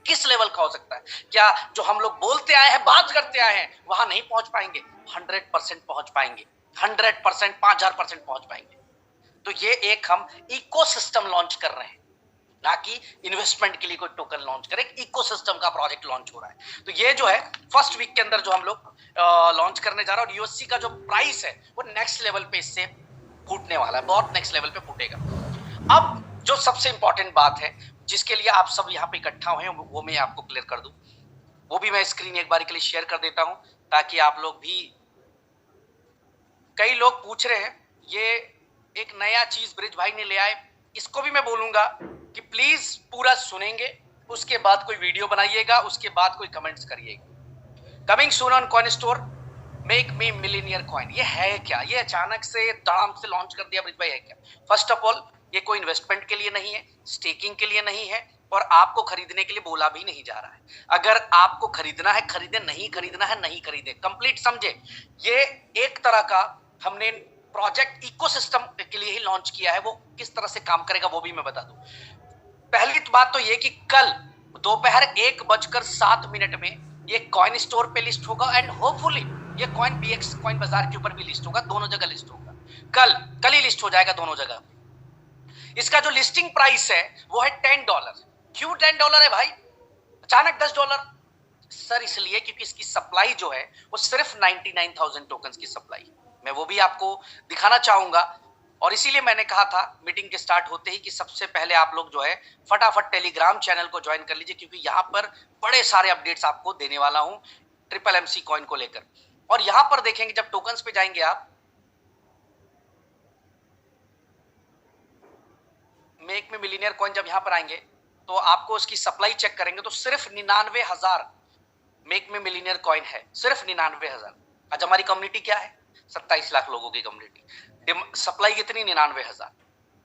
किस लेवल का हो सकता है? क्या जो हम लोग बोलते आए हैं, बात करते आए हैं, वहां नहीं पहुंच पाएंगे? 100% पहुंच पाएंगे, 100%, 5000% पहुंच पाएंगे। तो ये एक हम इकोसिस्टम लॉन्च कर रहे हैं, ना कि इन्वेस्टमेंट के लिए कोई टोकन लॉन्च करें, इकोसिस्टम का प्रोजेक्ट लॉन्च हो रहा है। तो ये जो है फर्स्ट वीक के अंदर जो हम लोग लॉन्च करने जा रहे हैं, और यूएससी का जो प्राइस है वो नेक्स्ट लेवल पे इससे फूटने वाला है, बहुत नेक्स्ट लेवल पे फूटेगा। अब जो सबसे इंपॉर्टेंट बात है जिसके लिए आप सब यहाँ पे इकट्ठा हुए हैं, वो मैं आपको क्लियर कर दूं, वो भी मैं स्क्रीन एक बार के लिए शेयर कर देता हूं, ताकि आप लोग भी, कई लोग पूछ रहे हैं ये एक नया चीज ब्रिज भाई ने ले आए, इसको भी मैं बोलूंगा कि प्लीज पूरा सुनेंगे, उसके बाद कोई वीडियो बनाइएगा, उसके बाद कोई कमेंट्स करिएगा। Coming soon on coin store, make me millionaire coin. ये है क्या? ये अचानक से धड़ाम से लॉन्च कर दिया ब्रिज भाई, है क्या? फर्स्ट ऑफ ऑल ये कोई इन्वेस्टमेंट के लिए नहीं है, स्टेकिंग के लिए नहीं है, और आपको खरीदने के लिए बोला भी नहीं जा रहा है। अगर आपको खरीदना है खरीदे, नहीं खरीदना है नहीं खरीदे, कंप्लीट समझे। ये एक तरह का हमने प्रोजेक्ट इकोसिस्टम के लिए ही लॉन्च किया है, वो किस तरह से काम करेगा वो भी मैं बता दूं। पहली बात तो ये कि कल दोपहर 1:07 में ये कॉइन स्टोर पे लिस्ट होगा, एंड होपफुली ये कॉइन बीएक्स कॉइन बाजार के ऊपर भी लिस्ट होगा, दोनों जगह लिस्ट होगा। कल ही लिस्ट हो जाएगा दोनों जगह। इसका जो लिस्टिंग प्राइस है वो है $10। क्यों $10 है भाई, अचानक $10? सर इसलिए क्योंकि इसकी सप्लाई जो है वो सिर्फ 99,000 टोकन्स की सप्लाई, मैं वो भी आपको दिखाना चाहूंगा। और इसीलिए मैंने कहा था मीटिंग के स्टार्ट होते ही कि सबसे पहले आप लोग जो है फटाफट टेलीग्राम चैनल को ज्वाइन कर लीजिए, क्योंकि यहाँ पर बड़े सारे अपडेट्स आपको देने वाला हूं ट्रिपल एमसी कॉइन को लेकर। और यहां पर देखेंगे, जब टोकन्स पे जाएंगे आप, मेक मी मिलियनियर कॉइन, जब यहां पर आएंगे तो आपको उसकी सप्लाई चेक करेंगे तो सिर्फ 99,000 मेक मी मिलियनियर कॉइन है, सिर्फ 99,000। आज हमारी कम्युनिटी क्या है? 27 लाख लोगों की कम्युनिटी, सप्लाई कितनी 99,000।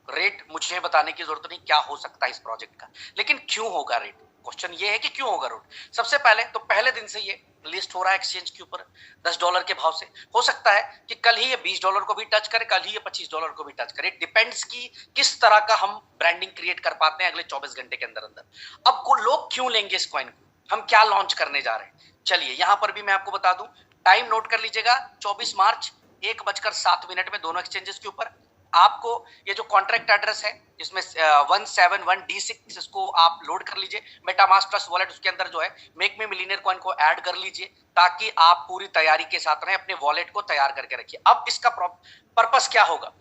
रेट मुझे बताने की जरूरत नहीं क्या हो सकता है इस प्रोजेक्ट का, लेकिन क्यों होगा रेट, क्वेश्चन ये है कि क्यों होगा रेट। सबसे पहले तो पहले दिन से ये लिस्ट हो रहा है एक्सचेंज के ऊपर $10 के भाव से। हो सकता है कि कल ही ये $20 को भी टच करे, कल ही ये $25 को भी टच करे, डिपेंड्स की किस तरह का हम ब्रांडिंग क्रिएट कर पाते हैं अगले 24 घंटे के अंदर अंदर। अब लोग क्यों लेंगे इस कॉइन को, हम क्या लॉन्च करने जा रहे हैं, चलिए यहां पर भी मैं आपको बता दूं, टाइम नोट कर लीजिएगा, 24 मार्च 1:07 में दोनों एक्सचेंजेस के ऊपर आपको ये जो कॉन्ट्रैक्ट एड्रेस है जिसमें 171D6 इसको आप लोड कर लीजिए, मेटामास्क ट्रस्ट वॉलेट उसके अंदर जो है मेक मी मिलियनेयर कॉइन को ऐड कर लीजिए ताकि आप पूरी तैयारी के साथ रहें, अपने वॉलेट को तैयार करके रखिए। अब इसका पर्पस क्या होगा,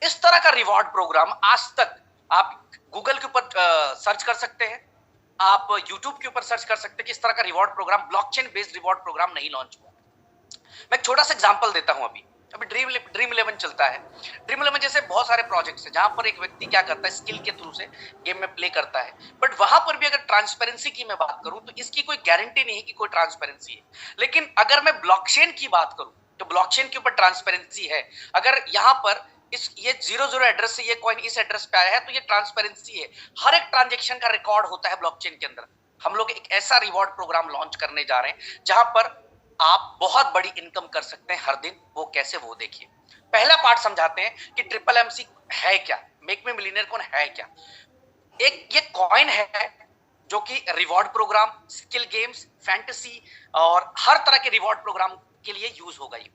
इस तरह का रिवॉर्ड प्रोग्राम आज तक आप गूगल के ऊपर सर्च कर सकते हैं, आप यूट्यूब के ऊपर सर्च कर सकते हैं कि इस तरह का reward program, blockchain based reward program नहीं लॉन्च हुआ। मैं एक छोटा सा एग्जांपल देता हूं, अभी ड्रीम 11 चलता है। ड्रीम 11 जैसे बहुत सारे प्रोजेक्ट्स हैं जहां पर एक व्यक्ति क्या करता है, स्किल के थ्रू से गेम में प्ले करता है, बट वहां पर भी अगर ट्रांसपेरेंसी की मैं बात करूं तो इसकी कोई गारंटी नहीं है कि कोई ट्रांसपेरेंसी है। लेकिन अगर मैं ब्लॉकचेन की बात करूं तो ब्लॉकचेन के ऊपर ट्रांसपेरेंसी है। अगर यहां पर ये 00 एड्रेस से ये कॉइन इस एड्रेस पे आया है तो ये ट्रांसपेरेंसी है, हर एक ट्रांजेक्शन का रिकॉर्ड होता है ब्लॉकचेन के अंदर। हम लोग एक ऐसा रिवॉर्ड प्रोग्राम लॉन्च करने जा रहे हैं जहां पर आप बहुत बड़ी इनकम कर सकते हैं हर दिन। वो कैसे, वो देखिए। पहला पार्ट समझाते हैं कि ट्रिपल एमसी है क्या, मेक मी मिलियनेयर कॉइन है क्या। एक ये कॉइन है जो कि reward program, skill games, fantasy और हर तरह के रिवॉर्ड प्रोग्राम के लिए यूज होगा। ये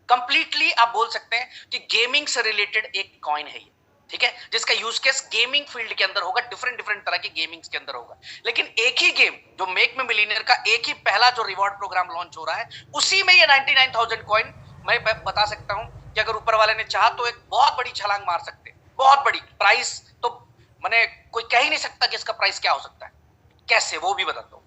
कंप्लीटली आप बोल सकते हैं कि गेमिंग से रिलेटेड एक कॉइन है ये, ठीक है, जिसका यूज केस गेमिंग फील्ड के अंदर होगा, डिफरेंट तरह के गेमिंग्स के अंदर होगा। लेकिन एक ही गेम जो मेक मी मिलियनेयर का एक ही पहला जो रिवॉर्ड प्रोग्राम लॉन्च हो रहा है उसी में ये 99,000 कॉइन, मैं बता सकता हूं कि अगर ऊपर वाले ने चाहा तो एक बहुत बड़ी छलांग मार सकते हैं, बहुत बड़ी प्राइस। तो मैंने कोई कह ही नहीं सकता कि इसका प्राइस क्या हो सकता है, कैसे वो भी बताता हूं।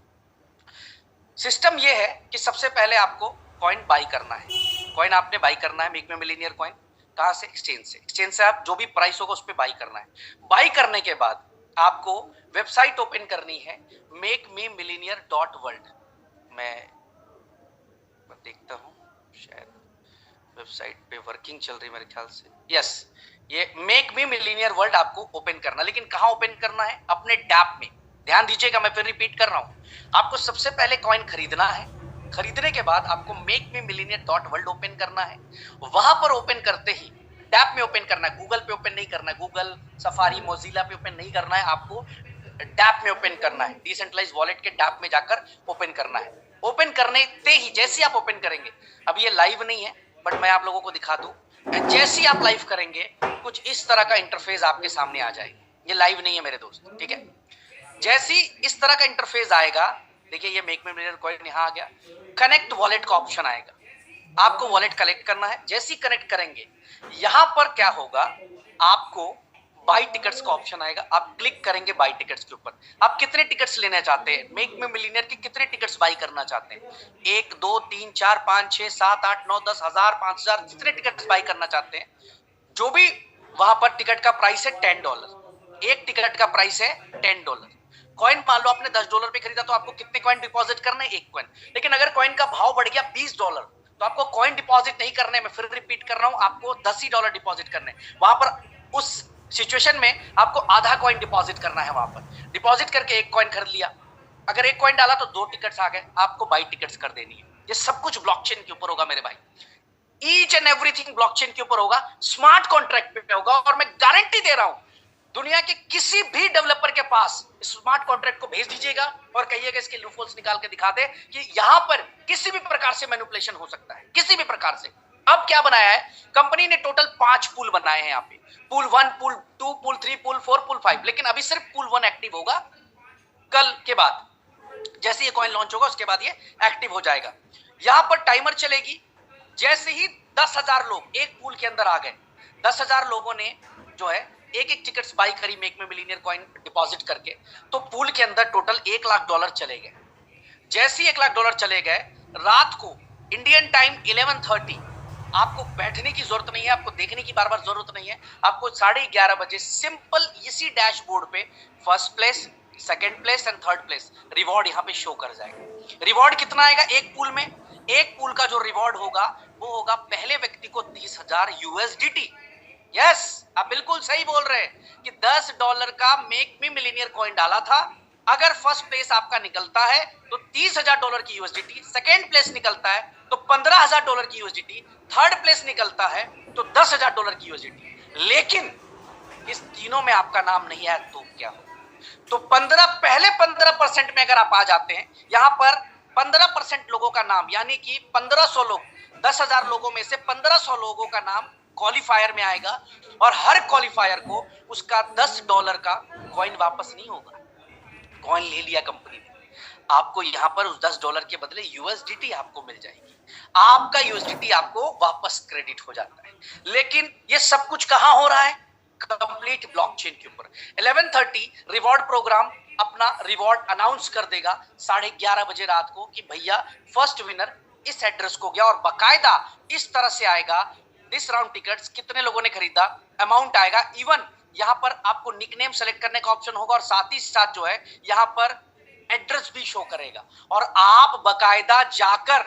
सिस्टम ये है कि सबसे पहले आपको कॉइन बाई करना है, कॉइन आपने बाई करना है मेक मी मिलियनेयर कॉइन। कहां से, एक्सचेंज से। एक्सचेंज से आप जो भी प्राइस होगा उस पर बाई करना है। बाई करने के बाद आपको वेबसाइट ओपन करनी है makememillionaire.world। मैं देखता हूं, शायद वेबसाइट पे वर्किंग चल रही मेरे ख्याल से, यस, ये मेक मी मिलियनेयर वर्ल्ड आपको ओपन करना। लेकिन कहां ओपन करना है, अपने डैप में। ध्यान दीजिएगा, मैं फिर रिपीट कर रहा हूं, आपको सबसे पहले कॉइन खरीदना है, खरीदने के बाद आपको मेक मी मिलियनेयर.वर्ल्ड ओपन करना है। वहां पर ओपन करते ही टैब में ओपन करना है, गूगल पे ओपन नहीं करना है, गूगल, सफारी, मोजिला पे ओपन नहीं करना है, आपको टैब में ओपन करना है, डिसेंट्रलाइज वॉलेट के टैब में जाकर ओपन करना है। ओपन करने ते ही जैसे आप ओपन करेंगे, अब ये लाइव नहीं है बट मैं आप लोगों को दिखा दूं, जैसे ही आप लाइव करेंगे कुछ इस तरह का इंटरफेस आपके सामने आ जाएगा। ये लाइव नहीं है मेरे दोस्त, ठीक है। जैसे ही इस तरह का इंटरफेस आएगा, देखिए ये मेक मी मिलियनेयर कॉइन यहां आ गया, कनेक्ट वॉलेट का ऑप्शन आएगा, आपको वॉलेट कलेक्ट करना है। जैसे ही कनेक्ट करेंगे यहां पर क्या होगा, आपको बाई टिकट्स का ऑप्शन आएगा, आप क्लिक करेंगे बाई टिकट्स के ऊपर। आप कितने टिकट्स लेना चाहते हैं, मेक मी मिलियनेयर की कितने टिकट्स बाई करना चाहते हैं, 1 2 3 4 5 6 7 8 9 10 1000 5000 जितने टिकट्स बाई करना चाहते हैं, जो भी वहां पर टिकट का प्राइस है $10, एक टिकट का प्राइस है $10। कॉइन मान लो आपने $10 पे खरीदा तो आपको कितने कॉइन डिपॉजिट करने हैं, एक कॉइन। लेकिन अगर कॉइन का भाव बढ़ गया $20 तो आपको कॉइन डिपॉजिट नहीं करने, मैं फिर रिपीट कर रहा हूं, आपको $10 डिपॉजिट करने। वहां पर उस सिचुएशन में आपको आधा कॉइन डिपॉजिट करना है। वहां पर डिपॉजिट करके एक कॉइन खरीद लिया, अगर एक कॉइन डाला तो 2 टिकट्स आ गए, आपको बाई टिकट्स कर देनी है। ये सब कुछ ब्लॉकचेन के ऊपर होगा मेरे भाई, ईच एंड एवरीथिंग ब्लॉकचेन के ऊपर होगा, स्मार्ट कॉन्ट्रैक्ट पे होगा। और मैं गारंटी दे रहा हूं, दुनिया के किसी भी डेवलपर के पास स्मार्ट कॉन्ट्रैक्ट को भेज दीजिएगा और कहिएगा इसके लूपहोल्स निकाल के दिखा दे कि यहां पर किसी भी प्रकार से मैनिपुलेशन हो सकता है, किसी भी प्रकार से। अब क्या बनाया है कंपनी ने, टोटल 5 पूल बनाए हैं यहाँ पे, pool 1, pool 2, pool 3, pool 4, pool 5। लेकिन अभी सिर्फ पूल 1 एक्टिव होगा, कल के बाद जैसे ये कॉइन लॉन्च होगा उसके बाद ये एक्टिव हो जाएगा। यहां पर टाइमर चलेगी, जैसे ही 10,000 लोग एक पूल के अंदर आ गए, 10,000 लोगों ने जो है एक टिकट्स बाई करी make me millionaire coin deposit करके, तो पूल के अंदर टोटल $1 लाख चले गए। जैसे ही $1 लाख चले गए, रात को इंडियन टाइम 11:30, आपको बैठने की जरूरत नहीं है, आपको देखने की बार बार जरूरत नहीं है, आपको 11:30 बजे सिंपल इसी डैशबोर्ड पे first place, second place and third place reward यहाँ पे शो कर जाएगा। रिवॉर्ड कितना आएगा, एक पूल में एक पूल का जो रिवॉर्ड होगा वो होगा पहले व्यक्ति को 30,000 यूएसडीटी। यस, आप बिल्कुल सही बोल रहे हैं कि $10 का मेक मी मिलीनियर कॉइन डाला था। अगर फर्स्ट प्लेस आपका निकलता है तो $30,000 की यूएसडीटी, सेकेंड प्लेस निकलता है तो $15,000 की यूएसडीटी, थर्ड प्लेस निकलता है तो $10,000 की यूएसडीटी। लेकिन इस तीनों में आपका नाम नहीं आया तो क्या हो? तो 15% में अगर आप आ जाते हैं, यहां पर 15% लोगों का नाम, यानी कि 1500 लोग, 10,000 लोगों में से 1500 लोगों का नाम क्वालिफायर में आएगा और हर क्वालिफायर को उसका $10 का कॉइन वापस नहीं होगा। कॉइन ले लिया कंपनी ने, आपको यहां पर उस $10 के बदले यूएसडीटी आपको मिल जाएगी, आपका यूएसडीटी आपको वापस क्रेडिट हो जाता है। लेकिन ये सब कुछ कहां हो रहा है? कंप्लीट ब्लॉकचेन के ऊपर। 11:30 रिवॉर्ड प्रोग्राम अपना रिवॉर्ड अनाउंस कर देगा 11:30 बजे रात को कि भैया फर्स्ट विनर इस एड्रेस को गया, और बकायदा इस तरह से आएगा, दिस राउंड टिकट्स कितने लोगों ने खरीदा, अमाउंट आएगा। इवन यहां पर आपको निकनेम सेलेक्ट करने का ऑप्शन होगा और साथ ही साथ जो है यहां पर एड्रेस भी शो करेगा, और आप बकायदा जाकर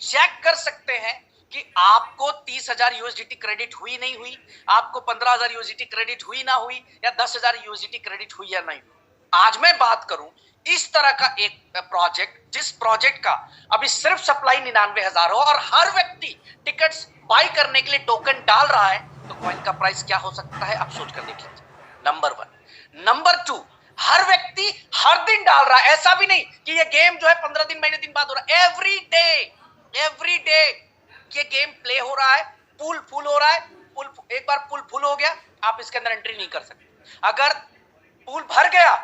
चेक कर सकते हैं कि आपको 30,000 यूएसडीटी क्रेडिट हुई नहीं हुई, आपको 15,000 यूएसडीटी क्रेडिट हुई ना हुई, या 10,000 यूएसडीटी क्रेडिट हुई या नहीं। आज मैं बात करूं इस तरह का एक प्रोजेक्ट, जिस प्रोजेक्ट का अभी सिर्फ सप्लाई 99,000 हो और हर व्यक्ति टिकट्स बाय करने के लिए टोकन डाल रहा है, तो कॉइन का प्राइस क्या हो सकता है आप सोच कर देख लीजिए। नंबर 1। नंबर 2, हर व्यक्ति हर दिन डाल रहा है। ऐसा भी नहीं कि ये गेम जो है 15 दिन महीने दिन बाद हो रहा है, एवरी डे ये गेम प्ले हो रहा है, पूल फुल हो रहा है। पूल एक बार पूल फुल हो गया, आप इसके अंदर एंट्री नहीं कर सकते। अगर पूल भर गया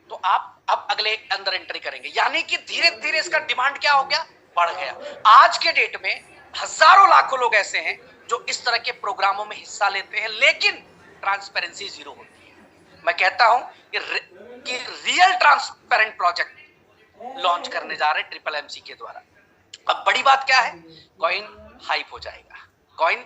तो आप अब अगले अंदर एंट्री करेंगे, यानी कि धीरे धीरे इसका डिमांड क्या हो गया, बढ़ गया। आज के डेट में हजारों लाखों लोग ऐसे हैं जो इस तरह के प्रोग्रामों में हिस्सा लेते हैं, लेकिन ट्रांसपेरेंसी जीरो होती है। मैं कहता हूं कि रियल ट्रांसपेरेंट प्रोजेक्ट लॉन्च करने जा रहे हैं ट्रिपल एमसी के द्वारा। अब बड़ी बात क्या है, कॉइन हाइप हो जाएगा, कॉइन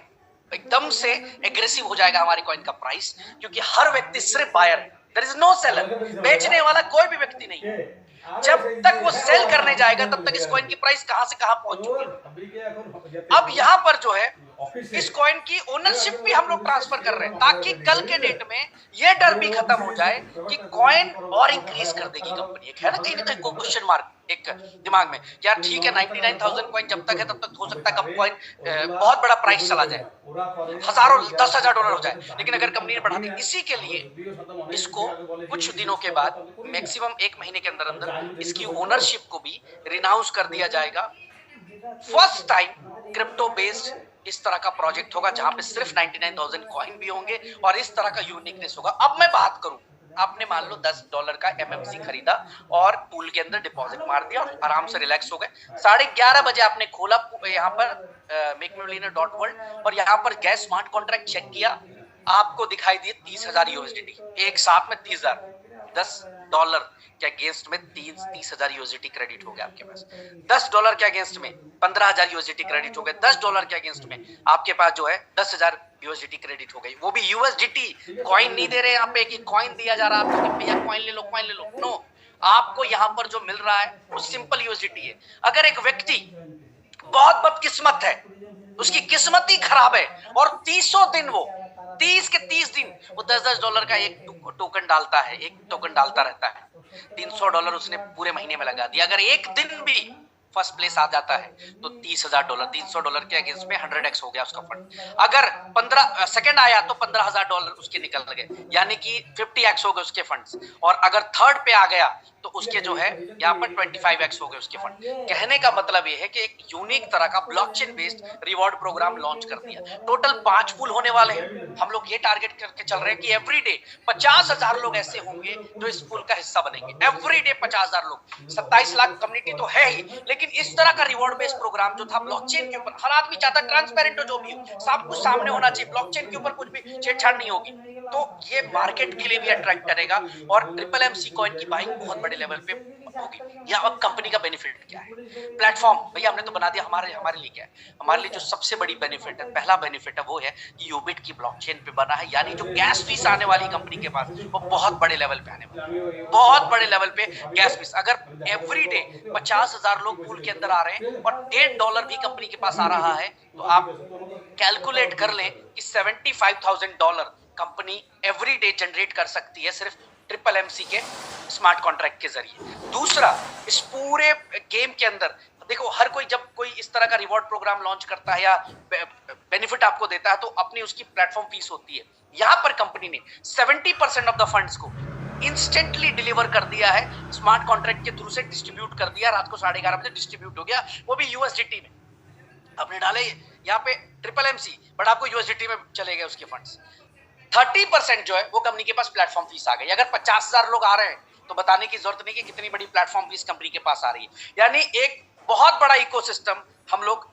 एकदम से एग्रेसिव हो जाएगा हमारे कॉइन का प्राइस, क्योंकि हर व्यक्ति सिर्फ बायर है, देयर इज नो सेलर, बेचने वाला कोई भी व्यक्ति नहीं है। जब तक वो सेल करने जाएगा तब तक इस कॉइन की प्राइस कहां से कहां पहुंच चुकी है। अब यहां पर जो है इस कॉइन की ओनरशिप भी हम लोग ट्रांसफर कर रहे हैं, ताकि कल के डेट में ये डर भी खत्म हो जाए कि कॉइन और इंक्रीज कर देगी कंपनी। एक है ना कहीं क्वेश्चन मार्क एक दिमाग में, यार ठीक है 99,000 कॉइन जब तक है तब तक हो सकता है कब कॉइन बहुत बड़ा प्राइस चला जाए, हजारों $10,000 हो जाए, लेकिन अगर कंपनी ने बढ़ा दी, इसी के लिए इसको कुछ दिनों के बाद, मैक्सिमम 1 महीने के अंदर अंदर इसकी ओनरशिप को भी रिनाउंस कर दिया जाएगा। फर्स्ट टाइम क्रिप्टो बेस्ड इस तरह का प्रोजेक्ट होगा जहां पे सिर्फ 99,000 कॉइन भी होंगे और इस तरह का यूनिकनेस होगा। अब मैं बात करूं, आपने मान लो $10 का एमएमसी खरीदा और पूल के अंदर डिपॉजिट मार दिया और आराम से रिलैक्स हो गए। 11:30 बजे आपने खोला यहाँ पर मेकमिलियनर.वर्ल्ड और यहाँ पर गैस स्मार्ट कॉन्ट्रैक्ट चेक किया, आपको दिखाई दिए 30,000 यूएसडीटी एक साथ में, 30,000, $10 के अगेंस्ट में 30,000 यूएसडीटी क्रेडिट हो गया आपके पास। $10 के अगेंस्ट में 15,000 यूएसडीटी क्रेडिट हो गए। $10 के अगेंस्ट में आपके पास जो है 10,000 यूएसडीटी क्रेडिट हो गई। वो भी यूएसडीटी, कॉइन नहीं दे रहे यहाँ पे कि कॉइन दिया जा रहा है आपको कि भैया कॉइन ले लो कॉइन ले लो, नो, आपको यहाँ पर जो मिल रहा है वो सिंपल यूएसडीटी है। अगर एक व्यक्ति बहुत बदकिस्मत है, उसकी किस्मत ही खराब है और 30 दिन वो 30 के 30 दिन वो $10 का एक टोकन डालता है, एक टोकन डालता रहता है, $300 उसने पूरे महीने में लगा दिया। अगर एक दिन भी फर्स्ट प्लेस आ जाता है तो $30,000, $300 के अगेंस्ट में 100x हो गया उसका फंड। अगर 15 सेकंड आया तो $15,000 उसके निकल गए, यानी कि 50x हो गए उसके फंड्स। और अगर थर्ड पे आ गया तो उसके जो है यहाँ पर 25x हो गए उसके फंड। कहने का मतलब ये है कि एक यूनिक तरह का blockchain based reward program launch कर दिया। टोटल 5 पूल होने वाले हैं। हम लोग ये टारगेट करके चल रहे हैं कि एवरीडे 50,000 लोग ऐसे होंगे जो इस पूल का हिस्सा बनेंगे। एवरीडे 50,000 लोग, 27 लाख कम्युनिटी तो है ही, लेकिन इस तरह का रिवॉर्ड बेस्ड प्रोग्राम जो था ब्लॉकचेन के ऊपर, हर आदमी चाहता है ट्रांसपेरेंट हो, जो भी हो सब कुछ सामने होना चाहिए, ब्लॉकचेन के ऊपर कुछ भी छेड़छाड़ नहीं होगी, तो ये मार्केट के लिए भी अट्रैक्ट करेगा और ट्रिपल एमसी कॉइन की बाइंग बहुत बड़े लेवल पे होगी, या अब कंपनी का बेनिफिट क्या है। प्लेटफॉर्म भैया हमने तो बना दिया, हमारे लिए क्या है, हमारे लिए जो सबसे बड़ी बेनिफिट है, पहला बेनिफिट है वो है कि यूबिट की ब्लॉकचेन पे बना है, यानी जो गैस फीस आने वाली कंपनी के पास वो बहुत बड़े लेवल पे आने वाली है, बहुत बड़े लेवल पे गैस फीस। अगर एवरी डे 50,000 लोग पूल के अंदर आ रहे हैं और $1.5 भी कंपनी के पास आ रहा है, तो आप कैलकुलेट कर लें कि $75,000 कंपनी एवरी डे जनरेट कर सकती है सिर्फ ट्रिपल एमसी के स्मार्ट कॉन्ट्रैक्ट के जरिए। दूसरा, इस पूरे गेम के अंदर देखो, हर कोई जब कोई इस तरह का रिवॉर्ड प्रोग्राम लॉन्च करता है या बेनिफिट आपको देता है तो अपनी उसकी प्लेटफॉर्म फीस होती है। यहां पर कंपनी ने 70% ऑफ द फंड्स को इंस्टेंटली डिलीवर कर दिया है, स्मार्ट कॉन्ट्रैक्ट के थ्रू से डिस्ट्रीब्यूट कर दिया, रात को 11:30 बजे डिस्ट्रीब्यूट हो गया, वो भी यूएसडीटी में। आपने डाले यहाँ पे ट्रिपल एमसी, बट आपको यूएसडीटी में चले गए उसके फंड्स। 30% जो है वो कंपनी के पास प्लेटफॉर्म फीस आ गई। अगर 50,000 लोग आ रहे हैं तो बताने की जरूरत नहीं कि कितनी बड़ी प्लेटफॉर्म फीस कंपनी के पास आ रही है, यानी एक बहुत बड़ा इकोसिस्टम हम लोग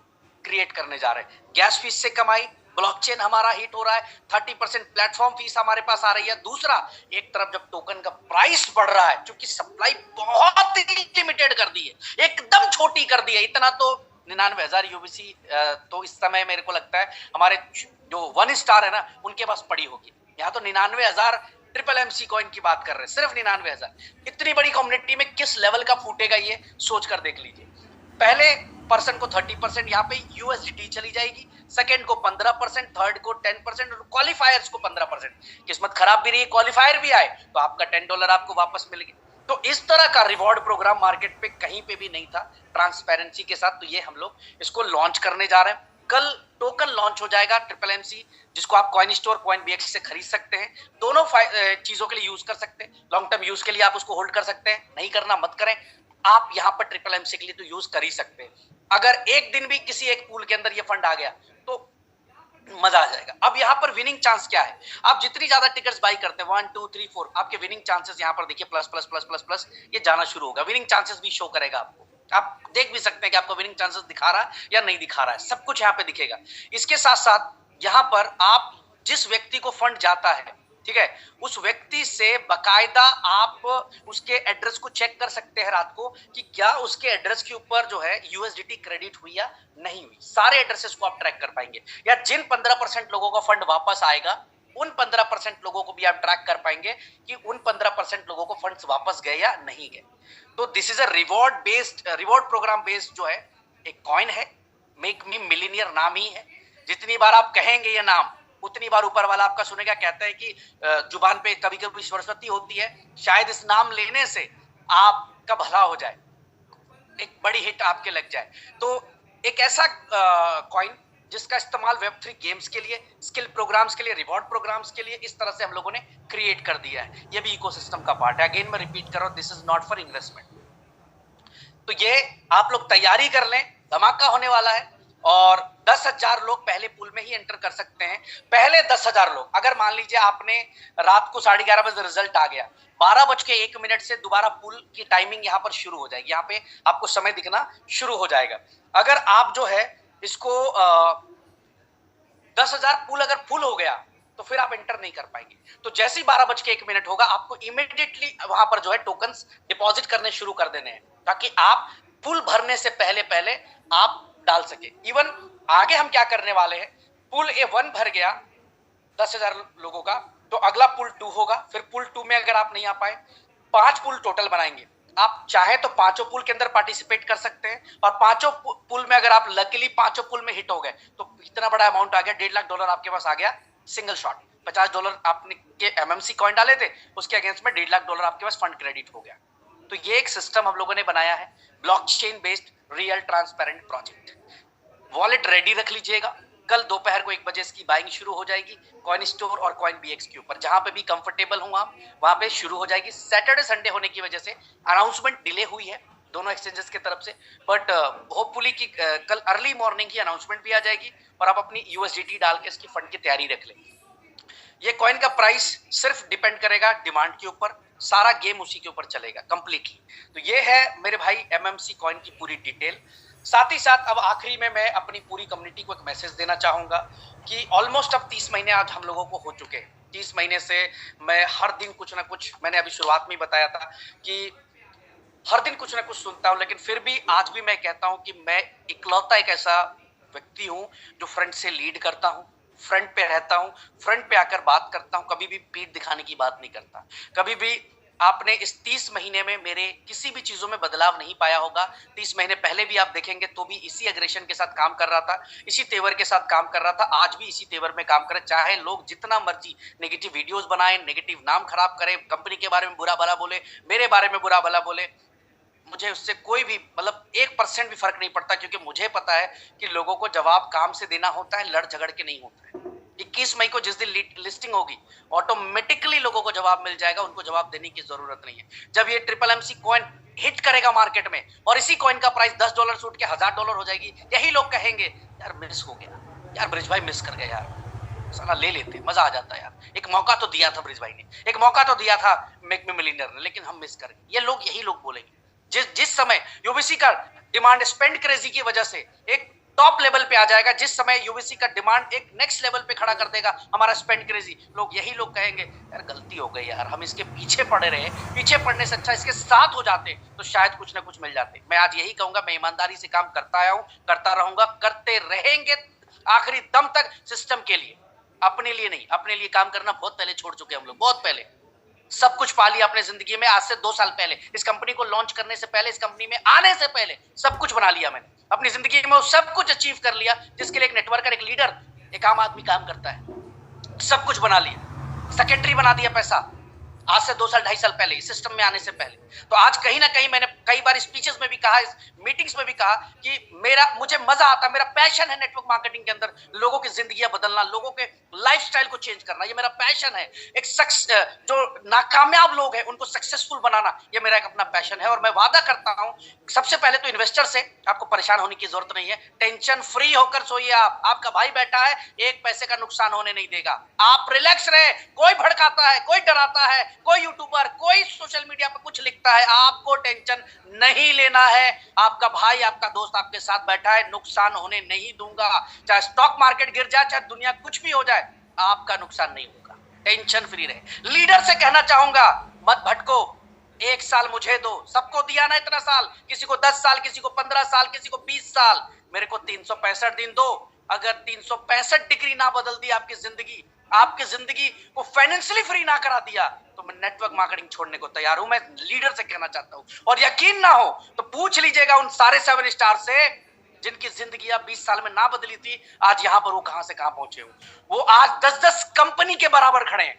क्रिएट करने जा रहे हैं। गैस फीस से कमाई, ब्लॉकचेन हमारा हिट हो रहा है, 30% प्लेटफॉर्म फीस हमारे पास आ रही है। दूसरा, एक तरफ जब टोकन का प्राइस बढ़ रहा है, क्योंकि सप्लाई बहुत लिमिटेड कर दी है, एकदम छोटी कर दी है, इतना तो 99,000 यूबीसी तो इस समय मेरे को लगता है हमारे जो 1 स्टार है ना उनके पास पड़ी होगी। यहाँ तो 99,000 ट्रिपल एमसी कॉइन की बात कर रहे हैं, सिर्फ 99,000। इतनी बड़ी कम्युनिटी में किस लेवल का फूटेगा ये सोच कर देख लीजिए। पहले पर्सन को 30% यहाँ पे यूएसडीटी चली जाएगी, सेकंड को 15%, थर्ड को 10% और क्वालिफायर्स को 15%। किस्मत खराब भी रही, क्वालिफायर भी आए तो आपका $10 आपको वापस मिल गया। तो इस तरह का रिवॉर्ड प्रोग्राम मार्केट पे कहीं पे भी नहीं था ट्रांसपेरेंसी के साथ। तो ये हम लोग इसको लॉन्च करने जा रहे हैं। कल टोकन लॉन्च हो जाएगा ट्रिपल एमसी, जिसको आप कॉइन स्टोर कॉइन बीएक्स से खरीद सकते हैं। दोनों चीजों के लिए यूज कर सकते हैं। लॉन्ग टर्म यूज के लिए आप उसको होल्ड कर सकते हैं, नहीं करना मत करें। आप यहाँ पर ट्रिपल एमसी के लिए तो यूज कर ही सकते हैं। अगर एक दिन भी किसी एक पूल के अंदर ये फंड आ गया तो मजा आ जाएगा। अब यहाँ पर विनिंग चांस क्या है, आप जितनी ज्यादा टिकट्स बाई करते हैं 1 2 3 4, आपके विनिंग चांसेस यहाँ पर देखिए plus plus plus plus plus ये जाना शुरू होगा। विनिंग चांसेस भी शो करेगा आपको, आप देख भी सकते हैं कि आपका विनिंग चांसेस दिखा रहा है या नहीं दिखा रहा है, सब कुछ यहाँ पे दिखेगा। इसके साथ साथ यहाँ पर आप जिस व्यक्ति को फंड जाता है, ठीक है, उस व्यक्ति से बकायदा आप उसके एड्रेस को चेक कर सकते हैं रात को कि क्या उसके एड्रेस के ऊपर जो है यूएसडीटी क्रेडिट हुई या नहीं हुई। सारे एड्रेसेस को आप ट्रैक कर पाएंगे, या जिन 15% लोगों का फंड वापस आएगा उन 15% लोगों को भी आप ट्रैक कर पाएंगे कि उन 15% लोगों को फंड्स वापस गए या नहीं गए। तो this is a reward program based जो है एक कॉइन है। मेक मी मिलीनियर नाम ही है, जितनी बार आप कहेंगे ये नाम उतनी बार ऊपर वाला आपका सुनेगा। कहते हैं कि जुबान पे कभी कभी सरस्वती होती है, शायद इस नाम लेने से आपका भला हो जाए, एक बड़ी हिट आपके लग जाए। तो एक ऐसा कॉइन जिसका इस्तेमाल वेब3 गेम्स के लिए, स्किल प्रोग्राम्स के लिए, रिवॉर्ड प्रोग्राम्स के लिए इस तरह से हम लोगों ने क्रिएट कर दिया है। ये भी इकोसिस्टम का पार्ट है। अगेन मैं रिपीट कर रहा हूं, this is not for investment. तो ये आप लोग तैयारी कर लें, धमाका होने वाला है। और 10,000 लोग पहले पूल में ही एंटर कर सकते हैं। पहले 10,000 लोग, अगर मान लीजिए आपने रात को 11:30 बजे रिजल्ट आ गया, 12:01 से दोबारा पूल की टाइमिंग यहाँ पर शुरू हो जाएगी। यहाँ पे आपको समय दिखना शुरू हो जाएगा। अगर आप जो है इसको 10,000 पूल अगर फुल हो गया तो फिर आप एंटर नहीं कर पाएंगे। तो जैसे ही 12:01 होगा आपको इमीडिएटली वहां पर जो है टोकन्स डिपॉजिट करने शुरू कर देने हैं, ताकि आप पूल भरने से पहले पहले आप डाल सके। इवन आगे हम क्या करने वाले हैं, पूल A1 भर गया 10,000 लोगों का, तो अगला पूल 2 होगा। फिर पूल 2 में अगर आप नहीं आ पाए, 5 पूल टोटल बनाएंगे। आप चाहे तो पांचों पूल के अंदर पार्टिसिपेट कर सकते हैं, और पांचों पूल में अगर आप लकीली पांचों पूल में हिट हो गए तो इतना बड़ा अमाउंट आ गया, $1.5 लाख आपके पास आ गया सिंगल शॉट। $50 आपने के एमएमसी कॉइन डाले थे, उसके अगेंस्ट में $1.5 लाख आपके पास फंड क्रेडिट हो गया। तो ये एक सिस्टम हम लोगों ने बनाया है, blockchain based real transparent project. Wallet ready रख लीजिएगा, कल दोपहर को 1 बजे इसकी बाइंग शुरू हो जाएगी कॉइन स्टोर और कॉइन बीएक्स के ऊपर। जहां पे भी कंफर्टेबल हूं आप वहां पे शुरू हो जाएगी। सैटरडे संडे होने की वजह से अनाउंसमेंट डिले हुई है दोनों एक्सचेंजेस की तरफ से, बट होपफुली कि कल अर्ली मॉर्निंग की अनाउंसमेंट भी आ जाएगी और आप अपनी यूएसडीटी डाल के इसकी फंड की तैयारी रख लें। ये कॉइन का प्राइस सिर्फ डिपेंड करेगा डिमांड के ऊपर, सारा गेम उसी के ऊपर चलेगा कंप्लीटली। तो ये है मेरे भाई एमएमसी कॉइन की पूरी डिटेल। साथ ही साथ अब आखिरी में मैं अपनी पूरी कम्युनिटी को एक मैसेज देना चाहूंगा कि ऑलमोस्ट अब 30 महीने आज हम लोगों को हो चुके हैं। 30 महीने से मैं हर दिन कुछ ना कुछ, मैंने अभी शुरुआत में ही बताया था कि हर दिन कुछ ना कुछ सुनता हूं, लेकिन फिर भी आज भी मैं कहता हूं कि मैं इकलौता एक ऐसा व्यक्ति हूं जो फ्रंट से लीड करता हूं, फ्रंट पे रहता हूं, फ्रंट पे आकर बात करता हूं, कभी भी पीठ दिखाने की बात नहीं करता। कभी भी आपने इस 30 महीने में मेरे किसी भी चीजों में बदलाव नहीं पाया होगा। 30 महीने पहले भी आप देखेंगे तो भी इसी एग्रेशन के साथ काम कर रहा था, इसी तेवर के साथ काम कर रहा था, आज भी इसी तेवर में काम करे। चाहे लोग जितना मर्जी नेगेटिव वीडियोस बनाए, नेगेटिव नाम खराब करे, कंपनी के बारे में बुरा भला बोले, मेरे बारे में बुरा भला बोले, मुझे उससे कोई भी मतलब 1% भी फर्क नहीं पड़ता, क्योंकि मुझे पता है कि लोगों को जवाब काम से देना होता है, लड़ झगड़ के नहीं होता है। 21 मई को जिस दिन लिस्टिंग होगी, ऑटोमेटिकली लोगों को जवाब मिल जाएगा, उनको जवाब देने की जरूरत नहीं है। जब ये ट्रिपल एमसी कॉइन हिट करेगा मार्केट में और इसी कॉइन का प्राइस $10 से उठ के $1000 हो जाएगी, यही लोग कहेंगे यार मिस हो गया, यार ब्रिज भाई मिस कर गया यार, साला ले लेते, मजा आ जाता यार, एक मौका तो दिया था ब्रिज भाई ने, एक मौका तो दिया था मेक मी मिलियनेयर ने, लेकिन हम मिस कर गए। ये लोग यही लोग बोलेंगे जिस समय यूबीसी का डिमांड स्पेंड क्रेजी की वजह से एक टॉप लेवल पे आ जाएगा, जिस समय यूबीसी का डिमांड एक नेक्स्ट लेवल पे खड़ा कर देगा हमारा स्पेंड क्रेजी, लोग यही लोग कहेंगे यार गलती हो गई यार, हम इसके पीछे पड़े रहे, पीछे पड़ने से अच्छा इसके साथ हो जाते तो शायद कुछ ना कुछ मिल जाते। मैं आज यही कहूंगा, मैं ईमानदारी से काम करता आया हूं, करता रहूंगा, करते रहेंगे आखिरी दम तक, सिस्टम के लिए, अपने लिए नहीं। अपने लिए काम करना बहुत पहले छोड़ चुके हम लोग, बहुत पहले सब कुछ पा लिया अपने जिंदगी में। आज से 2 साल पहले, इस कंपनी को लॉन्च करने से पहले, इस कंपनी में आने से पहले सब कुछ बना लिया मैंने अपनी जिंदगी में, वो सब कुछ अचीव कर लिया जिसके लिए एक नेटवर्कर, एक लीडर, एक आम आदमी काम करता है। सब कुछ बना लिया, सेकेंडरी बना दिया पैसा, आज से 2 साल 2.5 साल पहले, इस सिस्टम में आने से पहले। तो आज कहीं ना कहीं मैंने कई बार स्पीचेस में भी कहा, इस मीटिंग्स में भी कहा कि मुझे मजा आता, मेरा पैशन है नेटवर्क मार्केटिंग के अंदर लोगों की जिंदगियां बदलना, लोगों के लाइफस्टाइल को चेंज करना, ये मेरा पैशन है। एक जो नाकामयाब लोग हैं उनको सक्सेसफुल बनाना, ये मेरा एक अपना पैशन है। और मैं वादा करता हूं, सबसे पहले तो इन्वेस्टर से आपको परेशान होने की जरूरत नहीं है, टेंशन फ्री होकर सोइए। आपका भाई बैठा है, 1 पैसे का नुकसान होने नहीं देगा, आप रिलैक्स रहे। कोई भड़काता है, कोई डराता है, कोई यूट्यूबर, कोई सोशल मीडिया पर कुछ लिखता है, आपको टेंशन नहीं लेना है। आपका भाई, आपका दोस्त आपके साथ बैठा है, नुकसान होने नहीं दूंगा। चाहे स्टॉक मार्केट गिर जाए, चाहे दुनिया कुछ भी हो जाए, आपका नुकसान नहीं होगा, टेंशन फ्री रहे। लीडर से कहना चाहूंगा, मत भटको, 1 साल मुझे दो, सबको दिया ना इतना साल, किसी को 10 साल, किसी को 15 साल, किसी को 20 साल, मेरे को 365 दिन दो। अगर 365 डिग्री ना बदल दी आपकी जिंदगी को फाइनेंशियली फ्री ना करा दिया, तो मैं नेटवर्क मार्केटिंग छोड़ने को तैयार हूं। मैं लीडर से कहना चाहता हूं, और यकीन ना हो तो पूछ लीजिएगा उन सारे 7 स्टार से जिनकी जिंदगी 20 साल में ना बदली थी, आज यहां पर वो कहां से कहां पहुंचे हो। वो आज 10-10 कंपनी के बराबर खड़े हैं।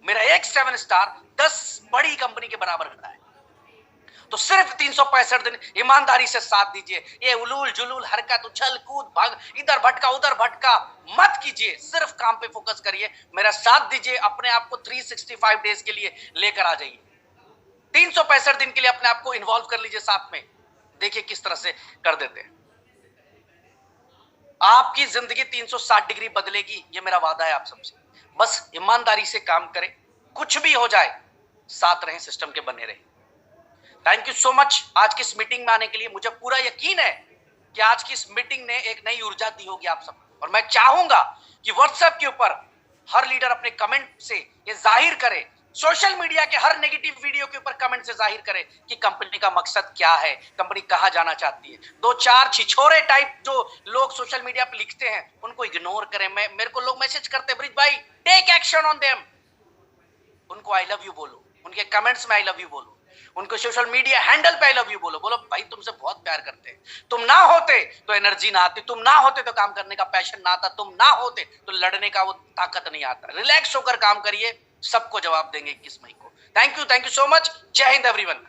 मेरा एक 7 स्टार 10 बड़ी कंपनी के बराबर खड़ा है। तो सिर्फ 365 दिन ईमानदारी से साथ दीजिए। ये उलूल जुलूल हरकत, उछल कूद भाग, इधर भटका उधर भटका मत कीजिए, सिर्फ काम पे फोकस करिए, मेरा साथ दीजिए, अपने आप को 365 डेज के लिए लेकर आ जाइए। 365 दिन के लिए अपने आप को इन्वॉल्व कर लीजिए साथ में, देखिए किस तरह से कर देते हैं। आपकी जिंदगी 360 डिग्री बदलेगी, ये मेरा वादा है आप सबसे। बस ईमानदारी से काम करें, कुछ भी हो जाए साथ रहें, सिस्टम के बने रहें। थैंक यू सो मच आज की इस मीटिंग में आने के लिए। मुझे पूरा यकीन है कि आज की इस मीटिंग ने एक नई ऊर्जा दी होगी आप सबको, और मैं चाहूंगा कि व्हाट्सएप के ऊपर हर लीडर अपने कमेंट से ये जाहिर करे, सोशल मीडिया के हर नेगेटिव वीडियो के ऊपर कमेंट से जाहिर करे कि कंपनी का मकसद क्या है, कंपनी कहां जाना चाहती है। 2-4 छिछोरे टाइप जो लोग सोशल मीडिया पे लिखते हैं उनको इग्नोर करें। मेरे को लोग मैसेज करते हैं, ब्रिज भाई टेक एक्शन ऑन देम, उनको आई लव यू बोलो, उनके कमेंट्स में आई लव यू बोलो, उनको सोशल मीडिया हैंडल पे आई लव यू बोलो, बोलो भाई तुमसे बहुत प्यार करते हैं, तुम ना होते तो एनर्जी ना आती, तुम ना होते तो काम करने का पैशन ना आता, तुम ना होते तो लड़ने का वो ताकत नहीं आता। रिलैक्स होकर काम करिए, सबको जवाब देंगे 21 मई को। Thank you so much. जय हिंद एवरीवन।